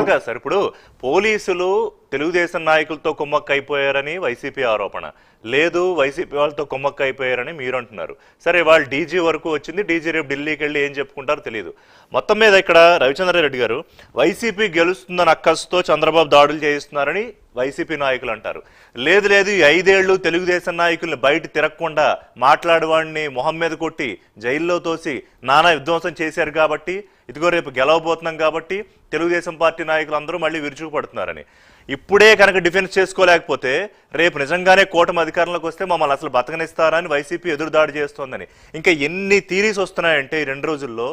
కాదు సార్. ఇప్పుడు పోలీసులు తెలుగుదేశం నాయకులతో కుమ్మక్క అయిపోయారని వైసీపీ ఆరోపణ లేదు, వైసీపీ వాళ్ళతో కుమ్మక్క అయిపోయారని మీరు అంటున్నారు. సరే, వాళ్ళు డీజీ వరకు వచ్చింది. డీజీ రేపు ఢిల్లీకి వెళ్ళి ఏం చెప్పుకుంటారో తెలియదు. మొత్తం మీద ఇక్కడ రవిచంద్ర రెడ్డి గారు వైసీపీ గెలుస్తుందని అక్కసుతో చంద్రబాబు దాడులు చేయిస్తున్నారని వైసీపీ నాయకులు అంటారు. లేదు ఈ 5 ఏళ్లు తెలుగుదేశం నాయకుల్ని బయట తిరగకుండా మాట్లాడేవాడిని మొహం మీద కొట్టి జైల్లో తోసి నానా విధ్వంసం చేశారు కాబట్టి ఇదిగో రేపు గెలవబోతున్నాం కాబట్టి తెలుగుదేశం పార్టీ నాయకులు అందరూ మళ్ళీ విరుచుకుపడుతున్నారని. ఇప్పుడే కనుక డిఫెన్స్ చేసుకోలేకపోతే రేపు నిజంగానే కూటమి అధికారంలోకి వస్తే మమ్మల్ని అసలు బతకనిస్తారని వైసీపీ ఎదురుదాడి చేస్తోందని ఇంకా ఎన్ని థీరీస్ వస్తున్నాయంటే ఈ 2 రోజుల్లో.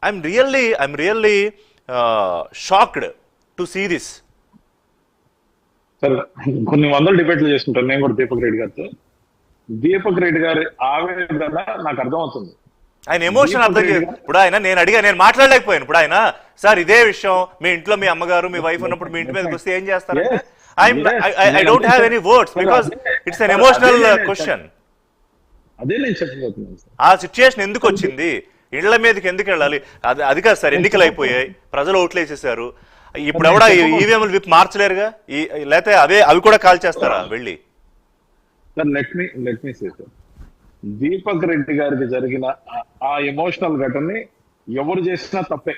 I'm really shocked to see this. సరే, కొన్ని వందల డిబేట్లు చేసుకుంటాను నేను కూడా దీపక్ రెడ్డి గారితో. దీపక్ రెడ్డి గారి ఆవేదన నాకు అర్థమవుతుంది. ఆయన ఎమోషన్ అర్థం చేయాలి. ఇప్పుడు నేను మాట్లాడలేకపోయాను. ఇప్పుడు ఆయన సార్ ఇదే విషయం మీ ఇంట్లో మీ అమ్మగారు మీ వైఫ్ ఉన్నప్పుడు మీ ఇంటి మీదకి వస్తే ఏం చేస్తారంటే I don't have any words because it's an emotional question. అదే నేను చెప్పబోతున్నాను. ఆ సిచ్యుయేషన్ ఎందుకు వచ్చింది? ఇళ్ల మీదకి ఎందుకు వెళ్ళాలి? అది కాదు సార్, ఎన్నికలు అయిపోయాయి, ప్రజలు ఓట్లు వేసేసారు. ఇప్పుడు ఎవడా ఈవీఎంలు విప్ మార్చలేరుగా, లేకపోతే అవి కూడా కాల్ చేస్తారా వెళ్ళి? సార్ లెట్ మీ సే సార్, దీపక్ రెడ్డి గారికి జరిగిన ఆ ఎమోషనల్ ఘటనని ఎవరు చేసినా తప్పే.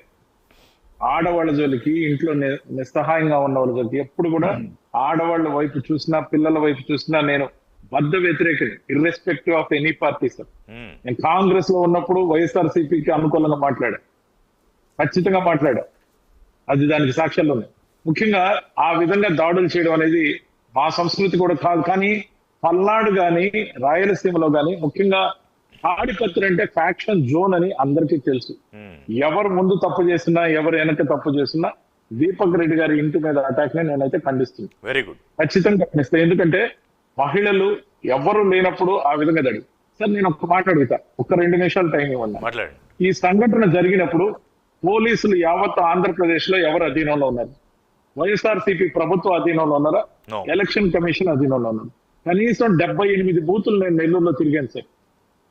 ఆడవాళ్ళ జోలికి, ఇంట్లో నిస్సహాయంగా ఉన్న వాళ్ళ జోలికి ఎప్పుడు కూడా ఆడవాళ్ళ వైపు చూసినా పిల్లల వైపు చూసినా నేను బద్ద వ్యతిరేకం, irrespective of any party sir. నేను కాంగ్రెస్ లో ఉన్నప్పుడు వైఎస్ఆర్సీపీకి అనుకూలంగా మాట్లాడా, ఖచ్చితంగా మాట్లాడా. అది దానికి సాక్ష్యాలు ఉన్నాయి. ముఖ్యంగా ఆ విధంగా దాడులు చేయడం అనేది మా సంస్కృతి కూడా కాదు. కానీ పల్నాడు గాని రాయలసీమలో గాని ముఖ్యంగా తాడిపత్రి అంటే ఫ్యాక్షన్ జోన్ అని అందరికీ తెలుసు. ఎవరు ముందు తప్పు చేసినా ఎవరు వెనక తప్పు చేసినా దీపక్ రెడ్డి గారి ఇంటి మీద అటాక్ ని నేనైతే ఖండిస్తున్నాను. వెరీ గుడ్, ఖచ్చితంగా ఖండిస్తాను. ఎందుకంటే మహిళలు ఎవరు లేనప్పుడు ఆ విధంగా దాడి. సార్ నేను ఒక్క మాట అడుగుతా, ఒక్క 2 నిమిషాలు టైం ఇవ్వండి. మాట్లాడండి. ఈ సంఘటన జరిగినప్పుడు పోలీసులు యావత్ ఆంధ్రప్రదేశ్ లో ఎవరు అధీనంలో ఉన్నారు? వైఎస్ఆర్సీపీ ప్రభుత్వ అధీనంలో ఉన్నారా? No. ఎలక్షన్ కమిషన్ అధీనంలో ఉన్నారు. కనీసం 78 బూతులు నేను నెల్లూరులో తిరిగాను సార్.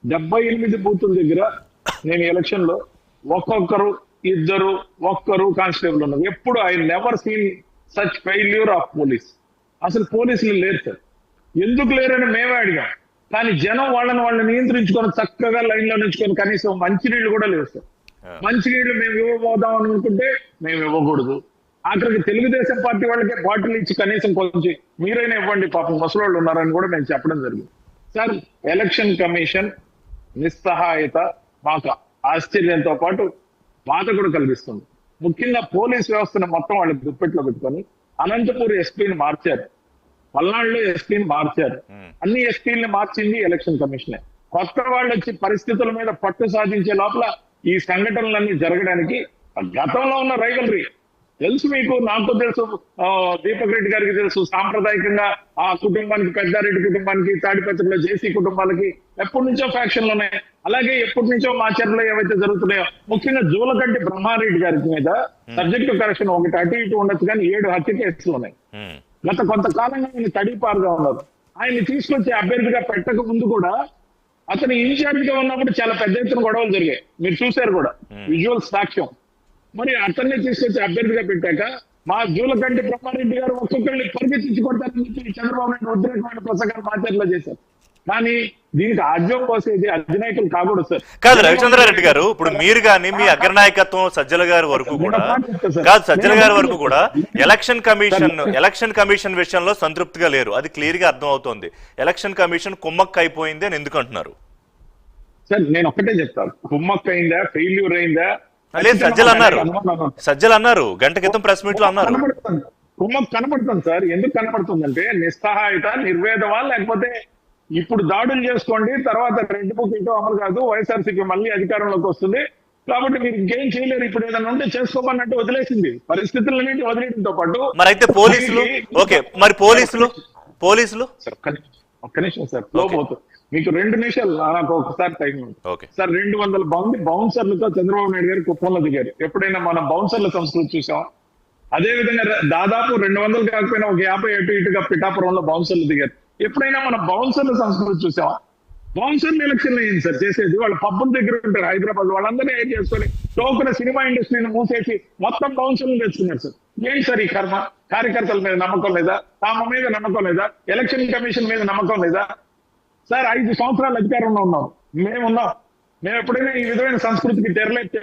78 బూతుల దగ్గర నేను ఎలక్షన్ లో ఒక్కొక్కరు ఇద్దరు ఒక్కరు కానిస్టేబుల్ ఉన్నారు. ఎప్పుడు I never seen such failure of police. అసలు పోలీసులు లేరు సార్. ఎందుకు లేరని మేమే అడిగాం. కానీ జనం వాళ్ళని నియంత్రించుకొని చక్కగా లైన్ లో నిల్చుకొని కనీసం మంచినీళ్ళు కూడా లేవు సార్. మంచినీళ్ళు మేము ఇవ్వబోదాం అని అనుకుంటే మేము ఇవ్వకూడదు. ఆఖరికి తెలుగుదేశం పార్టీ వాళ్ళకి బాటిల్ ఇచ్చి కనీసం కొంచెం మీరైనా ఇవ్వండి, పాపం ముసలోళ్ళు ఉన్నారని కూడా మేము చెప్పడం జరిగింది. సార్, ఎలక్షన్ కమిషన్ నిస్సహాయత మాకు ఆశ్చర్యంతో పాటు బాధ కూడా కలిగిస్తుంది. ముఖ్యంగా పోలీస్ వ్యవస్థను మొత్తం వాళ్ళకి దుప్పెట్లో పెట్టుకొని అనంతపూర్ ఎస్పీని మార్చారు, పల్నాడులో ఎస్పీని మార్చారు. అన్ని ఎస్పీలని మార్చింది ఎలక్షన్ కమిషనే. కొత్త వాళ్ళు వచ్చి పరిస్థితుల మీద పట్టు సాధించే లోపల ఈ సంఘటనలన్నీ జరగడానికి గతంలో ఉన్న రైవలరీ తెలుసు మీకు, నాకు తెలుసు, దీపక్ రెడ్డి గారికి తెలుసు. సాంప్రదాయకంగా ఆ కుటుంబానికి, పెద్దారెడ్డి కుటుంబానికి, తాడిపత్రిలో జేసీ కుటుంబాలకి ఎప్పటి నుంచో ఫ్యాక్షన్లు ఉన్నాయి. అలాగే ఎప్పటి నుంచో మాచర్లో ఏవైతే జరుగుతున్నాయో, ముఖ్యంగా జూలకంటి బ్రహ్మారెడ్డి గారి మీద సబ్జెక్టు కరెక్షన్ ఒకటి అటు ఇటు ఉండొచ్చు కానీ 7 హత్య కేసులు ఉన్నాయి. గత కొంతకాలంగా ఆయన తడిపారుగా ఉన్నారు. ఆయన్ని తీసుకొచ్చి అభ్యర్థిగా పెట్టక ముందు కూడా అతను ఇన్ఛార్జ్ గా ఉన్నప్పుడు చాలా పెద్ద ఎత్తున గొడవలు జరిగాయి, మీరు చూశారు కూడా, విజువల్ సాక్ష్యం. మరి అతన్ని తీసుకొచ్చి అభ్యర్థిగా పెట్టాక మా జూలకంటి బ్రహ్మారెడ్డి గారు ఒక్కొక్కరిని పరిగెత్తించి కొడతారని చెప్పి చంద్రబాబు నాయుడు ఉద్రేకమైన ప్రసంగాలు మాచర్లో చేశారు. కానీ దీనికి ఆజ్యం పోసేది అధినాయకులు కాకూడదు సార్. కాదు రవిచంద్రారెడ్డి గారు, ఇప్పుడు మీరు కానీ మీ అగ్రనాయకత్వం సజ్జల గారి వరకు కూడా సజ్జల గారి వరకు కూడా ఎలక్షన్ కమిషన్ విషయంలో సంతృప్తిగా లేరు. అది క్లియర్ గా అర్థం అవుతోంది. ఎలక్షన్ కమిషన్ కుమ్మక్క అయిపోయింది అని ఎందుకు అంటున్నారు? సార్, నేను ఒక్కటే చెప్తాను, కుమ్మక్క అయిందా, ఫెయిల్యూర్ అయిందా? లేదు, సజ్జలు అన్నారు గంట క్రితం ప్రెస్ మీట్ లో అన్నారు. కుమ్మక్క కనబడుతుంది సార్. ఎందుకు కనబడుతుందంటే నిస్సహాయత, నిర్వేదమా, లేకపోతే ఇప్పుడు దాడులు చేసుకోండి, తర్వాత రెడ్ బుక్ ఇటో అమలు కాదు, వైఎస్ఆర్సీపీ మళ్ళీ అధికారంలోకి వస్తుంది కాబట్టి మీరు ఇంకేం చేయలేరు, ఇప్పుడు ఏదైనా ఉంటే చేసుకోమన్నట్టు వదిలేసింది. పరిస్థితులన్నింటి వదిలేయడంతో పాటు మరి అయితే పోలీసులు ఓకే, మరి పోలీసులు ఒక్క నిమిషం సార్, ఫ్లో పోతుంది. మీకు 2 నిమిషాలు నాకు ఒకసారి టైం ఉంది సార్. 200 మంది బౌన్సర్లతో చంద్రబాబు నాయుడు గారు కుప్పంలో దిగారు. ఎప్పుడైనా మనం బౌన్సర్ల సంస్కృతి చూసాం? అదే విధంగా దాదాపు 200 కాకపోయినా ఒక 50 అటు ఇటుగా పిఠాపురంలో బౌన్సర్లు దిగారు. ఎప్పుడైనా మనం బౌన్సర్ల సంస్కృతి చూసామా? బౌన్సర్లు ఎలక్షన్ అయ్యింది సార్ చేసేది. వాళ్ళు పబ్బుల దగ్గర ఉంటారు హైదరాబాద్, వాళ్ళందరినీ ఏం చేసుకొని టోకున సినిమా ఇండస్ట్రీని మూసేసి మొత్తం బౌన్సర్లు తెచ్చుకున్నారు సార్. ఏంటి సార్ ఈ కర్మ? కార్యకర్తల మీద నమ్మకం లేదా? తమ మీద నమ్మకం లేదా? ఎలక్షన్ కమిషన్ మీద నమ్మకం లేదా? సార్, 5 సంవత్సరాలు అధికారంలో ఉన్నాం, మేమున్నాం. మేము ఎప్పుడైనా ఈ విధమైన సంస్కృతికి తెరలేస్తే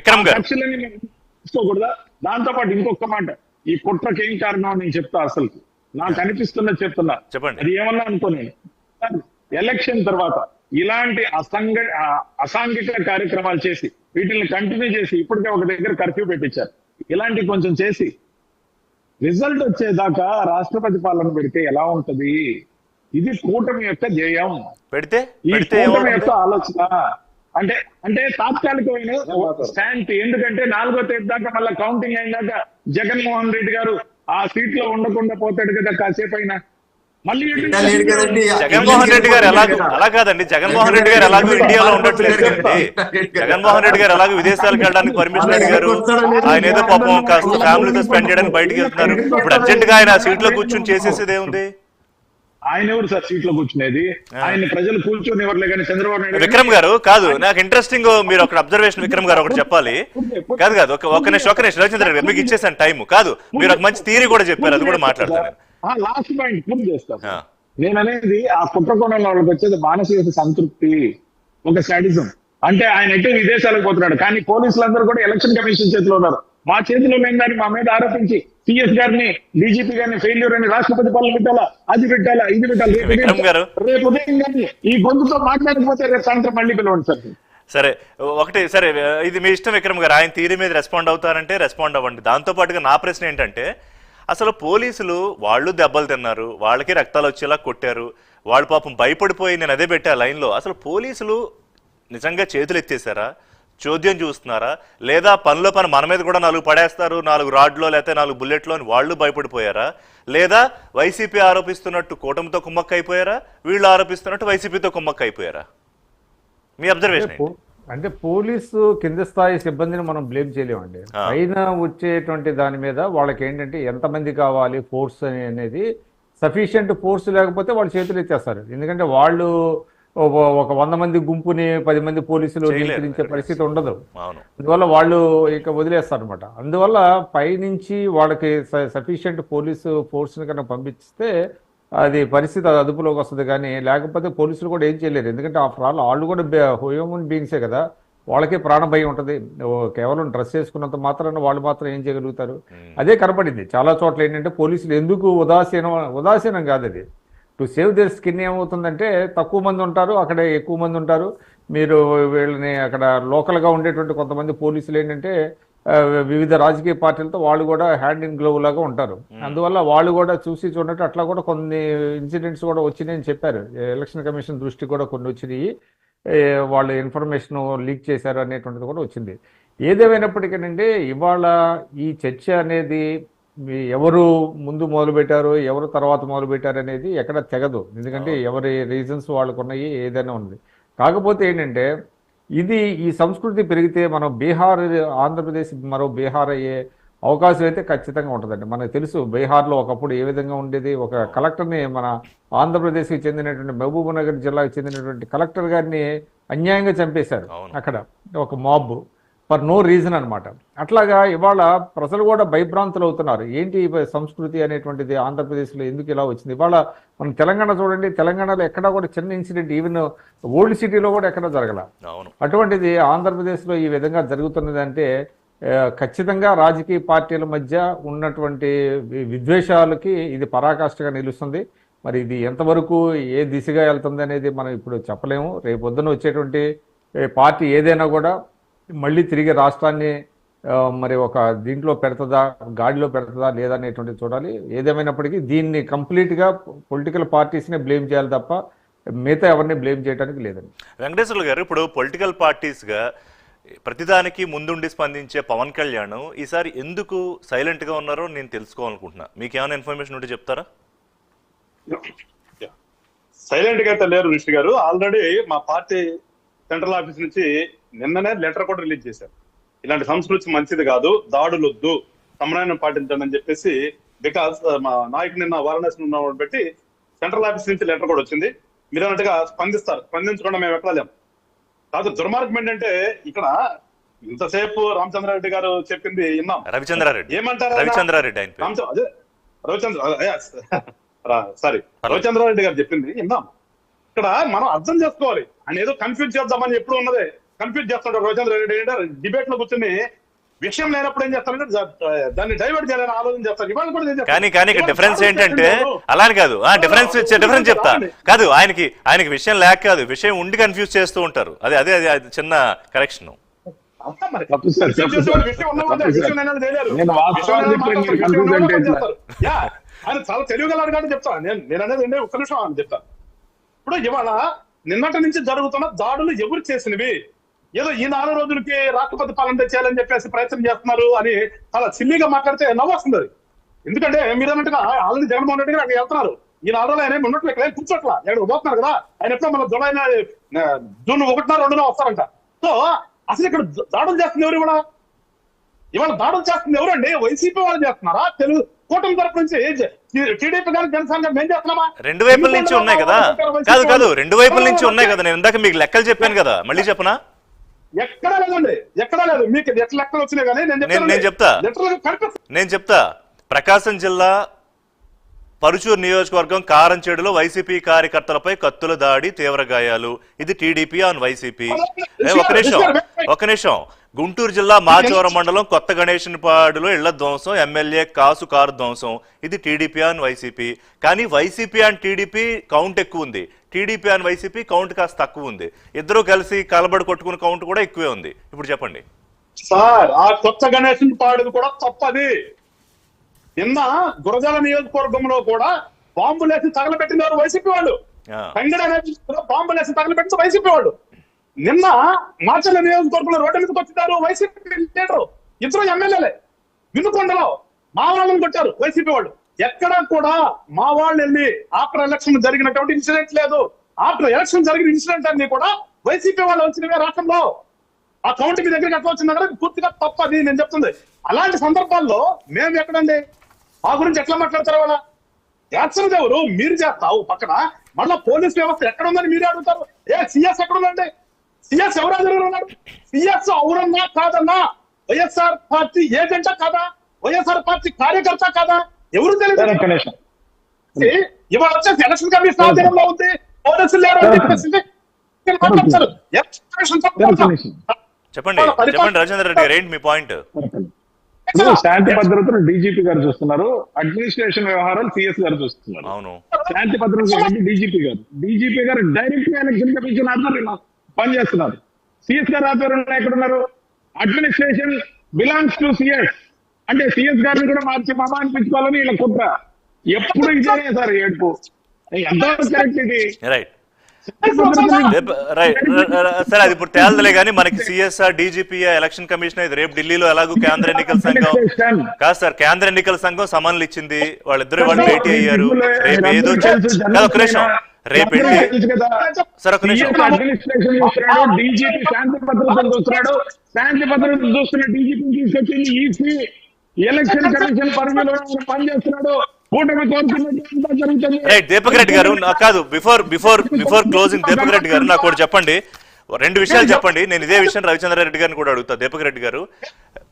ఖర్చులన్నీ మేము తీసుకోకూడదా? దాంతో పాటు ఇంకొక మాట, ఈ కుట్రకి ఏం కారణం నేను చెప్తా. అసలు నాకు అనిపిస్తున్నది చెప్తున్నా, అది ఏమన్నా అనుకోని ఎలక్షన్ తర్వాత ఇలాంటి అసాంఘిక కార్యక్రమాలు చేసి వీటిని కంటిన్యూ చేసి ఇప్పటికే ఒక దగ్గర కర్ఫ్యూ పెట్టించారు. ఇలాంటి కొంచెం చేసి రిజల్ట్ వచ్చేదాకా రాష్ట్రపతి పాలన పెడితే ఎలా ఉంటది? ఇది కూటమి యొక్క ధ్యేయం, ఈ కూటమి యొక్క ఆలోచన. అంటే తాత్కాలికమైన స్టాండ్. ఎందుకంటే 4వ తేదీ దాకా మళ్ళీ కౌంటింగ్ అయినాక జగన్మోహన్ రెడ్డి గారు ఆ సీట్ లో ఉండకుండా పోతాడు కదా కాసేపు అయినా. మళ్ళీ జగన్మోహన్ రెడ్డి గారు అలా కాదండి, జగన్మోహన్ రెడ్డి గారు ఎలాగో ఇండియాలో ఉండట్లేదు కదండి. జగన్మోహన్ రెడ్డి గారు ఎలాగో విదేశాలకు వెళ్ళడానికి పర్మిషన్ అడిగారు. ఆయన ఏదో పాపం కాస్త ఫ్యామిలీతో స్పెండ్ చేయడానికి బయటకు వెళ్తున్నారు. ఇప్పుడు అర్జెంట్ గా ఆయన సీట్ లో కూర్చొని చేసేసేది ఏముంది? ఆయన ఎవరు సార్ సీట్ లో కూర్చునేది? ఆయన ప్రజలు కూర్చొని ఎవరులే కానీ చంద్రబాబు నాయుడు. విక్రమ్ గారు కాదు, నాకు ఇంట్రెస్టింగ్ మీరు ఒక అబ్జర్వేషన్ విక్రమ్ గారు ఒకటి చెప్పాలి. కాదు ఒక నిమిషం రవిచంద్ర గారు మీకు ఇచ్చేసాను టైం. కాదు, మీరు ఒక మంచి థియరీ కూడా చెప్పారు, అది కూడా మాట్లాడతాను. లాస్ట్ పాయింట్ పూర్తి చేస్తాను. నేను అనేది ఆ కుట్రకోణంలో వాళ్ళకి వచ్చేది మానసిక సంతృప్తి, ఒక సాడిజం. అంటే ఆయన ఎటు విదేశాలకు పోతున్నాడు, కానీ పోలీసులందరూ కూడా ఎలక్షన్ కమిషన్ చేతిలో ఉన్నారు. మా చేతిలో లేని దాన్ని మా మీద ఆరోపించి సిఎస్ గారిని, డీజీపీ గారిని ఫెయిల్యూర్ అని రాష్ట్రపతి పాలన పెట్టాలా, అది పెట్టాలా, ఇది పెట్టాలి. రేపు ఉదయం కానీ ఈ గొంతుతో మాట్లాడకపోతే రేపు సాయంత్రం మళ్ళీ పిలవండి సార్. సరే, సరే, ఇది మీ ఇష్టం విక్రమ్ గారు. ఆయన థియరీ మీద రెస్పాండ్ అవుతారంటే రెస్పాండ్ అవ్వండి. దాంతో పాటుగా నా ప్రశ్న ఏంటంటే, అసలు పోలీసులు వాళ్ళు దెబ్బలు తిన్నారు, వాళ్ళకి రక్తాలు వచ్చేలా కొట్టారు, వాళ్ళు పాపం భయపడిపోయి నేను అదే పెట్టా లైన్లో. అసలు పోలీసులు నిజంగా చేతులు ఎత్తేసారా, చోద్యం చూస్తున్నారా, లేదా పనిలో పని మన మీద కూడా 4 పడేస్తారు, 4 రాడ్లో లేకపోతే 4 బుల్లెట్లో అని వాళ్ళు భయపడిపోయారా, లేదా వైసీపీ ఆరోపిస్తున్నట్టు కూటమితో కుమ్మక్క అయిపోయారా, వీళ్ళు ఆరోపిస్తున్నట్టు వైసీపీతో కుమ్మక్క అయిపోయారా? మీ అబ్జర్వేషన్. అంటే పోలీసు కింద స్థాయి సిబ్బందిని మనం బ్లేమ్ చేయలేమండి. పైన వచ్చేటువంటి దాని మీద వాళ్ళకి ఏంటంటే ఎంతమంది కావాలి ఫోర్స్ అనేది, సఫిషియంట్ ఫోర్స్ లేకపోతే వాళ్ళు చేతులు ఎత్తేస్తారు. ఎందుకంటే వాళ్ళు ఒక 100 మంది గుంపుని 10 మంది పోలీసులు నియంత్రించే పరిస్థితి ఉండదు. అందువల్ల వాళ్ళు ఇక వదిలేస్తారు అనమాట. అందువల్ల పైనుంచి వాళ్ళకి సఫిషియంట్ పోలీసు ఫోర్స్ని కనుక పంపిస్తే అది పరిస్థితి అదుపులోకి వస్తుంది. కానీ లేకపోతే పోలీసులు కూడా ఏం చేయలేరు. ఎందుకంటే ఆఫ్టర్ ఆల్ వాళ్ళు కూడా హ్యూమన్ బీయింగ్సే కదా, వాళ్ళకే ప్రాణ భయం ఉంటుంది. కేవలం డ్రెస్ వేసుకున్నంత మాత్రాన వాళ్ళు మాత్రం ఏం చేయగలుగుతారు? అదే కనపడింది చాలా చోట్ల. ఏంటంటే పోలీసులు ఎందుకు ఉదాసీనం కాదు, అది టు సేవ్ దేర్ స్కిన్. ఏమవుతుందంటే తక్కువ మంది ఉంటారు, అక్కడ ఎక్కువ మంది ఉంటారు. మీరు వీళ్ళని అక్కడ లోకల్గా ఉండేటువంటి కొంతమంది పోలీసులు ఏంటంటే వివిధ రాజకీయ పార్టీలతో వాళ్ళు కూడా హ్యాండ్ ఇన్ గ్లోవ్ లాగా ఉంటారు. అందువల్ల వాళ్ళు కూడా చూసి చూడట్టు అట్లా కూడా కొన్ని ఇన్సిడెంట్స్ కూడా వచ్చినాయని చెప్పారు. ఎలక్షన్ కమిషన్ దృష్టి కూడా కొన్ని వచ్చినాయి, వాళ్ళు ఇన్ఫర్మేషన్ లీక్ చేశారు అనేటువంటిది కూడా వచ్చింది. ఏదేమైనప్పటికీనండి ఇవాళ ఈ చర్చ అనేది ఎవరు ముందు మొదలుపెట్టారు, ఎవరు తర్వాత మొదలుపెట్టారు అనేది ఎక్కడ తెగదు. ఎందుకంటే ఎవరి రీజన్స్ వాళ్ళకు ఉన్నాయి, ఏదైనా ఉంది. కాకపోతే ఏంటంటే ఇది ఈ సంస్కృతి పెరిగితే మనం బీహార్, ఆంధ్రప్రదేశ్ మరో బీహార్ అయ్యే అవకాశం అయితే ఖచ్చితంగా ఉంటుందండి. మనకు తెలుసు బీహార్లో ఒకప్పుడు ఏ విధంగా ఉండేది. ఒక కలెక్టర్ని, మన ఆంధ్రప్రదేశ్కి చెందినటువంటి మహబూబ్నగర్ జిల్లాకు చెందినటువంటి కలెక్టర్ గారిని అన్యాయంగా చంపేశారు అక్కడ ఒక మాబ్, ఫర్ నో రీజన్ అనమాట. అట్లాగా ఇవాళ ప్రజలు కూడా భయభ్రాంతులు అవుతున్నారు. ఏంటి సంస్కృతి అనేటువంటిది ఆంధ్రప్రదేశ్లో ఎందుకు ఇలా వచ్చింది? ఇవాళ మనం తెలంగాణ చూడండి, తెలంగాణలో ఎక్కడా కూడా చిన్న ఇన్సిడెంట్, ఈవెన్ ఓల్డ్ సిటీలో కూడా ఎక్కడా జరగల. అటువంటిది ఆంధ్రప్రదేశ్లో ఈ విధంగా జరుగుతున్నది అంటే ఖచ్చితంగా రాజకీయ పార్టీల మధ్య ఉన్నటువంటి విద్వేషాలకి ఇది పరాకాష్ఠగా నిలుస్తుంది. మరి ఇది ఎంతవరకు ఏ దిశగా వెళ్తుంది అనేది మనం ఇప్పుడు చెప్పలేము. రేపు పొద్దున వచ్చేటువంటి పార్టీ ఏదైనా కూడా మళ్ళీ తిరిగి రాష్ట్రాన్ని మరి ఒక దీంట్లో పెడుతుందా, గాడిలో పెడుతుందా లేదా అనేటువంటిది చూడాలి. ఏదేమైనప్పటికీ దీన్ని కంప్లీట్గా పొలిటికల్ పార్టీస్నే బ్లేమ్ చేయాలి తప్ప మిగతా ఎవరిని బ్లేమ్ చేయడానికి లేదండి. వెంకటేశ్వర్లు గారు, ఇప్పుడు పొలిటికల్ పార్టీస్గా ప్రతిదానికి ముందుండి స్పందించే పవన్ కళ్యాణ్ ఈసారి ఎందుకు సైలెంట్గా ఉన్నారో నేను తెలుసుకోవాలనుకుంటున్నా. మీకు ఏమైనా ఇన్ఫర్మేషన్ ఉంటే చెప్తారా? సైలెంట్గా అయితే లేరు రిషి గారు. ఆల్రెడీ మా పార్టీ సెంట్రల్ ఆఫీస్ నుంచి నిన్ననే లెటర్ కూడా రిలీజ్ చేశారు. ఇలాంటి సంస్కృతి మంచిది కాదు, దాడులు వద్దు, సమన్వయం పాటించండి అని చెప్పేసి. బికాస్ మా నాయకుడు నిన్న వారణాసి ఉన్న పెట్టి సెంట్రల్ ఆఫీస్ నుంచి లెటర్ కూడా వచ్చింది. మీరు అన్నట్టుగా స్పందిస్తారు, స్పందించకుండా మేము ఎక్కడ లేము. కాదు, దుర్మార్గం ఏంటంటే ఇక్కడ ఇంతసేపు రామచంద్రారెడ్డి గారు చెప్పింది విన్నాం. రవిచంద్రారెడ్డి ఏమంటారు? అదే రవిచంద్రారెడ్డి గారు చెప్పింది విన్నాం. ఇక్కడ మనం అర్థం చేసుకోవాలి. ఆయన ఏదో కన్ఫ్యూజ్ చేద్దామని ఎప్పుడు ఉన్నదే కన్ఫ్యూజ్ చేస్తుంటారు. రవిచంద్రారెడ్డి డిబేట్ లో కూర్చొని విషయం లేనప్పుడు ఏం చేస్తారంటే దాన్ని డైవర్ట్ చేయాలని ఆలోచన చేస్తారు. ఇవాళ కూడా కానీ డిఫరెన్స్ ఏంటంటే అలా కాదు, డిఫరెన్స్ చెప్తా కాదు, ఆయనకి విషయం లేక కాదు, విషయం ఉండి కన్ఫ్యూజ్ చేస్తూ ఉంటారు. అదే చిన్న కరెక్షన్. ఆయన చాలా తెలివిగలడు కానీ చెప్తాను. నేను అనేది ఒక్క నిమిషం అని చెప్తాను. ఇప్పుడు ఇవాళ నిన్నటి నుంచి జరుగుతున్న దాడులు ఎవరు చేసినవి? ఏదో ఈ 4 రోజులకి రాష్ట్రపతి పాలన తెచ్చేయాలని చెప్పేసి ప్రయత్నం చేస్తున్నారు అని చాలా సిల్లీగా మాట్లాడితే నవ్వు వస్తుంది. అది ఎందుకంటే మీరు అన్నట్టుగా ఆల్రెడీ జగన్మోహన్ రెడ్డి గారు అక్కడ వెళ్తున్నారు. ఈ 4 రోజులు ఆయన ఉన్నట్లు కూర్చోట్లా, ఎక్కడ పోతున్నారు కదా. ఆయన ఎప్పుడో మన జూన్ 1, 2 వస్తారంట. సో అసలు ఇక్కడ దాడులు చేస్తుంది ఎవరు? ఇవాళ దాడులు చేస్తుంది ఎవరండి? వైసీపీ వాళ్ళు చేస్తున్నారా? తెలుగు కూటమి తరపు నుంచి టీడీపీ కానీ జనసేన కానీ మేము చేస్తున్నామా? 2 వైపుల నుంచి ఉన్నాయి కదా. కాదు 2 వైపుల నుంచి ఉన్నాయి కదా. నేను ఇందాక మీకు లెక్కలు చెప్పాను కదా, మళ్ళీ చెప్పనా? ఎక్కడా లేదండి, ఎక్కడా లేదు. మీకు ఎట్లా లెక్కలు వచ్చినాయి కానీ నేను చెప్తా. ప్రకాశం జిల్లా పరుచూరు నియోజకవర్గం కారంచేడులో వైసీపీ కార్యకర్తలపై కత్తుల దాడి, తీవ్ర గాయాలు. ఇది టీడీపీ ఆన్ వైసీపీ. ఒక నిమిషం. గుంటూరు జిల్లా మాచవరం మండలం కొత్త గణేశన్పాడులో ఇళ్ల ధ్వంసం, ఎమ్మెల్యే కారు ధ్వంసం. ఇది టీడీపీ ఆన్ వైసీపీ. కానీ వైసీపీ అండ్ టీడీపీ కౌంట్ ఎక్కువ ఉంది, టీడీపీ అండ్ వైసీపీ కౌంట్ కాస్త తక్కువ ఉంది. ఇద్దరు కలిసి కలబడి కొట్టుకున్న కౌంట్ కూడా ఎక్కువే ఉంది. ఇప్పుడు చెప్పండి సార్. ఆ కొత్త గణేశన్పాడు కూడా తప్పది. నిన్న గురజాల నియోజకవర్గంలో కూడా బాంబులేసి తగలబెట్టినారు వైసీపీ వాళ్ళు. బాంబులేసి తగలబెట్టిన వైసీపీ వాళ్ళు. నిన్న మాచర్ల నియోజకవర్గంలో రోడ్డు మీదకి వచ్చినారు వైసీపీ లీడరు, 2 ఎమ్మెల్యేలే. వినుకొండలో మా వాళ్ళని కొట్టారు వైసీపీ వాళ్ళు. ఎక్కడా కూడా మా వాళ్ళు వెళ్ళి ఆఫ్టర్ ఎలక్షన్ జరిగినటువంటి ఇన్సిడెంట్ లేదు. ఆఫ్టర్ ఎలక్షన్ జరిగిన ఇన్సిడెంట్ అన్ని కూడా వైసీపీ వాళ్ళు వచ్చినవే రాష్ట్రంలో. ఆ కౌంట్ మీ దగ్గరికి ఎట్లా వచ్చింది కదా పూర్తిగా తప్పది నేను చెప్తుంది. అలాంటి సందర్భాల్లో మేము ఎక్కడండి ఆ గురించి ఎట్లా మాట్లాడతారు? వాళ్ళ యాక్షన్ ఎవరు? మీరు చేస్తావు పక్కన, మళ్ళా పోలీస్ వ్యవస్థ ఎక్కడ ఉందని మీరే అడుగుతారు. సిఎస్ ఎక్కడ ఉందండి? సిఎస్ ఎవరు ఉన్నాడు? సిఎస్ అవునన్నా కాదన్నా వైఎస్ఆర్ పార్టీ ఏజెంటా కాదా? వైఎస్ఆర్ పార్టీ కార్యకర్త కాదా? ఎవరు తెలియదు. ఇవాళ వచ్చేసి ఎలక్షన్ కమిషన్ ఆధ్వర్యంలో ఉంది, పోలీసులు లేరు అని చెప్పేసి మాట్లాడతారు. చెప్పండి రాజేంద్ర రెడ్డి గారు, ఏంటి మీ పాయింట్? శాంతి భద్రతను డీజీపీ గారు చూస్తున్నారు, అడ్మినిస్ట్రేషన్ వ్యవహారాలు సిఎస్ గారు చూస్తున్నారు. అవును, శాంతి భద్రత డీజీపీ గారు డైరెక్ట్ గా ఎలక్షన్ కమిషన్ ఆధ్వర్యంలో పనిచేస్తున్నారు. సిఎస్ గారు ఆధ్వర్యంలో ఎక్కడున్నారు? అడ్మినిస్ట్రేషన్ బిలాంగ్స్ టు సిఎస్ అంటే సిఎస్ గారిని కూడా మార్చి మామా అనిపించుకోవాలని ఇలా కుట్ర. ఎప్పుడు ఇదేనే సార్ ఏడుపు. ఎంతవరకు కరెక్ట్ ఇది? రైట్ సరే, అది ఇప్పుడు తేలదలే కానీ మనకి సిఎస్ఆర్ డీజీపీ ఎలక్షన్ కమిషన్ ఇది రేపు ఢిల్లీలో ఎలాగో కేంద్ర ఎన్నికల సంఘం కాదు సార్, కేంద్ర ఎన్నికల సంఘం సమన్లు ఇచ్చింది, వాళ్ళిద్దరు వాళ్ళు భేటీ అయ్యారు. రేపు ఏదో ఒక నిమిషం, రేపు సార్ ఒక నిమిషం, అడ్మినిస్ట్రేషన్ చూస్తున్నాడు, డీజీపీ శాంతి భద్రతను చూస్తున్నాడు, శాంతి భద్రతను చూస్తున్న డీజీపీ తీసుకొచ్చింది ఈసీ, ఎలక్షన్ కమిషన్ పరిధిలో పనిచేస్తున్నాడు. రైట్ దీపక్ రెడ్డి గారు, కాదు బిఫోర్ క్లోజింగ్ దీపక్ రెడ్డి గారు నాకు ఒకటి చెప్పండి, రెండు విషయాలు చెప్పండి. నేను ఇదే విషయం రవిచంద్ర రెడ్డి గారిని కూడా అడుగుతా. దీపక్ రెడ్డి గారు,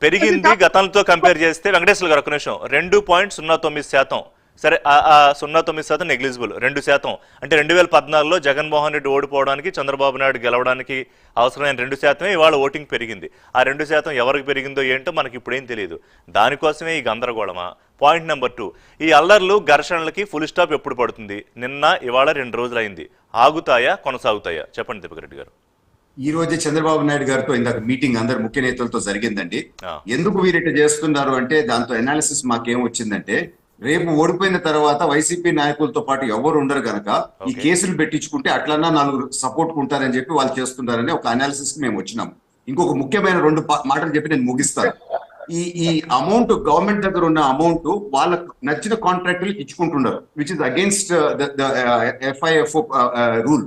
పెరిగింది గతంతో కంపేర్ చేస్తే, వెంకటేశ్వర గారు ఒక నిమిషం, 2.09%. సరే, ఆ 0.9% నెగ్లిజిబుల్, 2% అంటే 2014లో జగన్మోహన్ రెడ్డి ఓడిపోవడానికి, చంద్రబాబు నాయుడు గెలవడానికి అవసరమైన 2% ఇవాళ ఓటింగ్ పెరిగింది. ఆ 2% ఎవరికి పెరిగిందో ఏంటో మనకి ఇప్పుడేం తెలియదు. దానికోసమే ఈ గందరగోళమా? పాయింట్ నెంబర్ 2, ఈ అల్లర్లు ఘర్షణలకి ఫుల్ స్టాప్ ఎప్పుడు పడుతుంది? నిన్న ఇవాళ 2 రోజులు అయింది, ఆగుతాయా కొనసాగుతాయా? చెప్పండి దీపక్ రెడ్డి గారు. ఈ రోజే చంద్రబాబు నాయుడు గారితో ఇందాక మీటింగ్ అందరు ముఖ్య నేతలతో జరిగిందండి. ఎందుకు వీరిట చేస్తున్నారు అంటే దాంతో అనాలిసిస్ మాకేం వచ్చిందంటే, రేపు ఓడిపోయిన తర్వాత వైసీపీ నాయకులతో పాటు ఎవరు ఉండరు గనక ఈ కేసులు పెట్టించుకుంటే అట్లన్నా 4 సపోర్ట్ ఉంటారని చెప్పి వాళ్ళు చేస్తున్నారని ఒక అనాలిసిస్ కి మేము వచ్చినాం. ఇంకొక ముఖ్యమైన 2 మాటలు చెప్పి నేను ముగిస్తాను. ఈ అమౌంట్ గవర్నమెంట్ దగ్గర ఉన్న అమౌంట్ వాళ్ళకు నచ్చిన కాంట్రాక్టులకు ఇచ్చుకుంటున్నారు, which is against FIFO rule.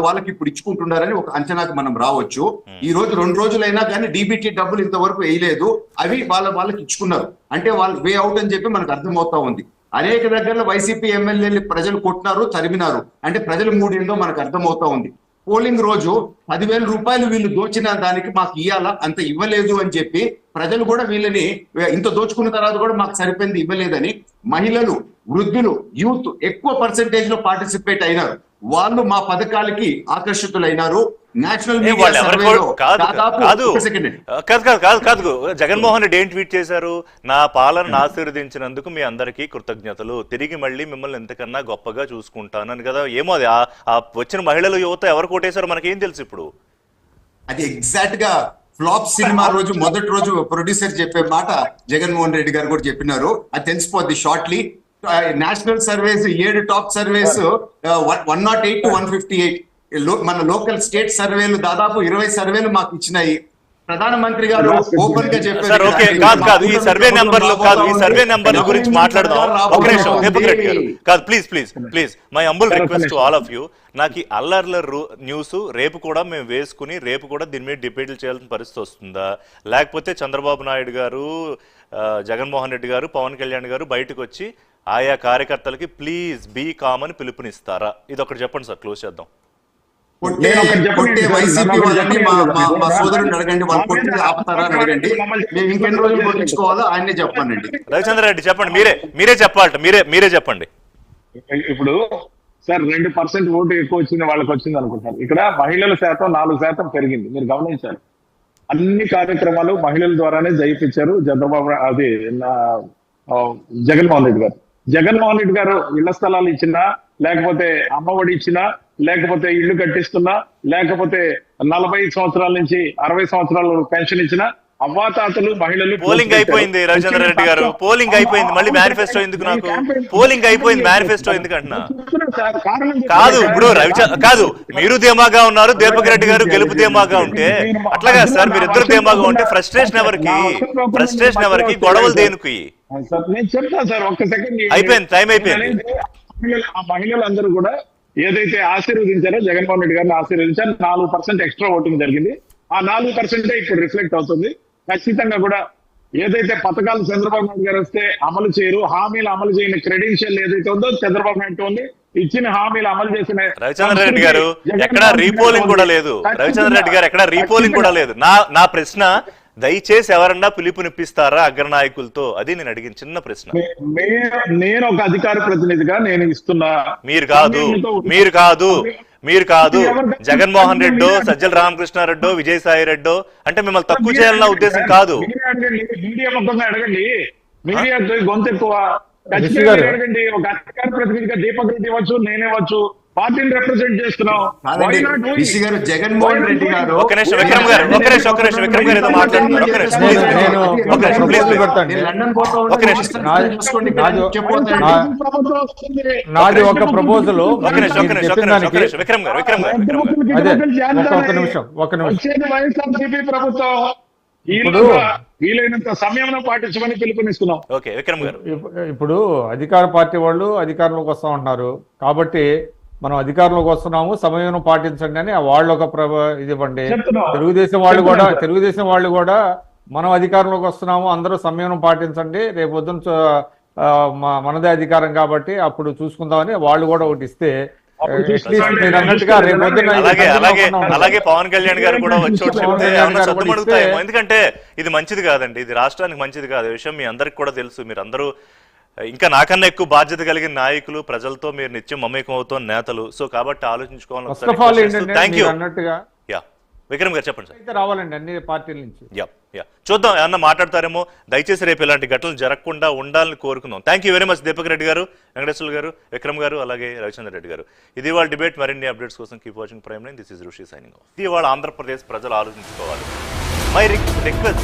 వాళ్ళకి ఇప్పుడు ఇచ్చుకుంటున్నారని ఒక అంచనాకు మనం రావచ్చు. ఈ రోజు 2 రోజులైనా కానీ డీబీటీ డబ్బులు ఇంతవరకు వేయలేదు, అవి వాళ్ళకి ఇచ్చుకున్నారు అంటే వాళ్ళు వే అవుట్ అని చెప్పి మనకు అర్థమవుతా ఉంది. అనేక దగ్గరలో వైసీపీ ఎమ్మెల్యేలు ప్రజలు కొట్టినారు, తరిమినారు అంటే ప్రజలు మూడేందో మనకు అర్థమవుతా ఉంది. పోలింగ్ రోజు 10,000 రూపాయలు వీళ్ళు దోచిన దానికి మాకు ఇవ్వాలా, అంత ఇవ్వలేదు అని చెప్పి ప్రజలు కూడా వీళ్ళని ఇంత దోచుకున్న తర్వాత కూడా మాకు సరిపోయింది ఇవ్వలేదని మహిళలు, వృద్ధులు, యూత్ ఎక్కువ పర్సెంటేజ్ లో పార్టిసిపేట్ అయినారు. వాళ్ళు మా పథకాలకి ఆకర్షితులైనారు. నేషనల్ కాదు జగన్మోహన్ రెడ్డి ఏం ట్వీట్ చేశారు? నా పాలనను ఆశీర్వదించినందుకు మీ అందరికీ కృతజ్ఞతలు, తిరిగి మళ్ళీ మిమ్మల్ని ఎంతకన్నా గొప్పగా చూసుకుంటానని కదా. ఏమో అది ఆ వచ్చిన మహిళలు, యువత ఎవరు కొట్టేశారో మనకేం తెలుసు ఇప్పుడు. అది ఎగ్జాక్ట్ గా ఫ్లాప్ సినిమా రోజు మొదటి రోజు ప్రొడ్యూసర్ చెప్పే మాట జగన్మోహన్ రెడ్డి గారు కూడా చెప్పినారు. అది తెలిసిపోద్ది shortly. National surveys 7 top surveys 108 to 158, మన లోకల్ స్టేట్ సర్వేలు దాదాపు 20 సర్వేలు మాకు ఇచ్చినాయి. ప్రధానమంత్రి గారు ఓపెన్ గా చెప్పారు. ఈ సర్వే నెంబర్ల గురించి మాట్లాడదాం ఒక నిమిషం దీపక్ రెడ్డి గారు. కాదు, please my humble request to all of you. నాకు ఈ అల్లర్ల న్యూస్ రేపు కూడా మేము వేసుకుని రేపు కూడా దీని మీద డిబేట్లు చేయాల్సిన పరిస్థితి వస్తుందా? లేకపోతే చంద్రబాబు నాయుడు గారు, జగన్మోహన్ రెడ్డి గారు, పవన్ కళ్యాణ్ గారు బయటకు వచ్చి ఆయా కార్యకర్తలకి ప్లీజ్ బీ కామ్ అని పిలుపునిస్తారా? ఇది ఒకటి చెప్పండి సార్, క్లోజ్ చేద్దాం. వైసీపీ వాళ్ళని మా సోదరుని అడగండి, వాళ్ళు కొట్టి ఆపుతారా అని అడగండి. మేము ఇంకెన్ని రోజులు కొట్టించుకోవాలో ఆయనే చెప్పండి. రవిచంద్ర రెడ్డి చెప్పండి, మీరే చెప్పాలట, మీరే చెప్పండి. ఇప్పుడు సార్ 2% ఓటు ఎక్కువ వచ్చింది వాళ్ళకి వచ్చింది అనుకుంటారు. ఇక్కడ మహిళల శాతం 4% పెరిగింది. మీరు గమనించాలి, అన్ని కార్యక్రమాలు మహిళల ద్వారానే జయిపించారు జగన్మోహన్ రెడ్డి గారు ఇళ్ల స్థలాలు ఇచ్చినా, లేకపోతే అమ్మఒడి ఇచ్చినా, లేకపోతే ఇల్లు కట్టిస్తున్నా, లేకపోతే 40 సంవత్సరాల నుంచి 60 సంవత్సరాలు పెన్షన్ ఇచ్చినా అవ్వాతాతలు, మహిళలు. పోలింగ్ అయిపోయింది రవిచంద్ర రెడ్డి గారు, పోలింగ్ అయిపోయింది. మళ్ళీ మేనిఫెస్టో ఎందుకు? నాకు పోలింగ్ అయిపోయింది, మేనిఫెస్టో ఎందుకు అంటున్నా? కాదు, ఇప్పుడు కాదు, మీరు ధీమాగా ఉన్నారు, దీపక్ రెడ్డి గారు గెలుపు ధీమాగా ఉంటే అట్లాగా సార్. మీరు ఇద్దరు ధీమాగా ఉంటే ఫ్రస్ట్రేషన్ ఎవరికి? గొడవలు దేనికి? నేను చెప్తాను సార్, ఒక్క సెకండ్. అయిపోయింది, టైం అయిపోయింది. ఆ మహిళలందరూ కూడా ఏదైతే ఆశీర్వదించారో జగన్మోహన్ రెడ్డి గారిని ఆశీర్వదించారు, 4% ఎక్స్ట్రా ఓటింగ్ జరిగింది. ఆ 4% ఇప్పుడు రిఫ్లెక్ట్ అవుతుంది. ఖచ్చితంగా కూడా ఏదైతే పథకాలు చంద్రబాబు నాయుడు గారు వస్తే అమలు చేయరు, హామీలు అమలు చేయని క్రెడెన్షియల్ ఏదైతే ఉందో చంద్రబాబు నాయుడు ఉంది, ఇచ్చిన హామీలు అమలు చేసిన రవిచంద్ర రెడ్డి గారు ఎక్కడ రీపోలింగ్ కూడా లేదు. రవిచంద్ర రెడ్డి గారు ఎక్కడ రీపోలింగ్ కూడా లేదు. నా ప్రశ్న, దయచేసి ఎవరన్నా పిలుపునిప్పిస్తారా అగ్రనాయకులతో? అది నేను అడిగిన చిన్న ప్రశ్న. నేను ఒక అధికార ప్రతినిధిగా నేను ఇస్తున్నా. మీరు కాదు జగన్మోహన్ రెడ్డో, సజ్జల రామకృష్ణారెడ్డో, విజయసాయి రెడ్డో అంటే మిమ్మల్ని తక్కువ చేయాలన్న ఉద్దేశం కాదు. మీడియా మొత్తంగా అడగండి, మీడియా గొంతు ఎక్కువ. అడగండి, ఒక అధికార ప్రతినిధిగా దీపక్ రెడ్డి ఇవ్వచ్చు, నేనేవచ్చు, పార్టీని రిప్రజెంట్ చేస్తున్నాం. జగన్మోహన్ రెడ్డి గారు ఒక నిమిషం విక్రమ్ గారు ఏదో మాట్లాడుతున్నారు. నాది ఒక ప్రపోజల్. ఒక నిమిషం ప్రభుత్వం వీలైనంత సమయంలో పాటించమని పిలుపునిస్తున్నాం. ఇప్పుడు అధికార పార్టీ వాళ్ళు అధికారంలోకి వస్తా ఉంటున్నారు కాబట్టి మనం అధికారంలోకి వస్తున్నాము, సమయం పాటించండి అని వాళ్ళు ఒక ఇది ఇవ్వండి. తెలుగుదేశం వాళ్ళు కూడా మనం అధికారంలోకి వస్తున్నాము, అందరూ సమయం పాటించండి, రేపు పొద్దున మనదే అధికారం కాబట్టి అప్పుడు చూసుకుందామని వాళ్ళు కూడా ఒకటి ఇస్తే మీరు అన్నట్టుగా రేపు పొద్దున అలాగే పవన్ కళ్యాణ్ గారు కూడా వచ్చి సొంతమడుగుతాయేమో. ఎందుకంటే ఇది మంచిది కాదండి, ఇది రాష్ట్రానికి మంచిది కాదు. ఈ విషయం మీ అందరికి కూడా తెలుసు. మీరు అందరూ ఇంకా నాకన్నా ఎక్కువ బాధ్యత కలిగిన నాయకులు, ప్రజలతో మీరు నిత్యం మమేకం అవుతున్న నేతలు. సో కాబట్టి ఆలోచించుకోవాలి. విక్రమ్ గారు చెప్పండి సార్. రావాలండి అన్ని పార్టీల నుంచి. చూద్దాం ఏమన్నా మాట్లాడతారేమో. దయచేసి రేపు ఇలాంటి ఘటనలు జరగకుండా ఉండాలని కోరుకుందాం. Thank you very much Deepak Reddy గారు, వెంకటేశ్వర గారు, విక్రమ్ గారు, అలాగే రవిచంద్ర రెడ్డి గారు. ఇది వాళ్ళ డిబేట్. మరిన్ని అప్డేట్స్ కోసం keep watching prime line. This is ఋషి సైనింగ్ ఆఫ్. ఇది వాళ్ళ ఆంధ్రప్రదేశ్ ప్రజలు ఆలోచించుకోవాలి. My request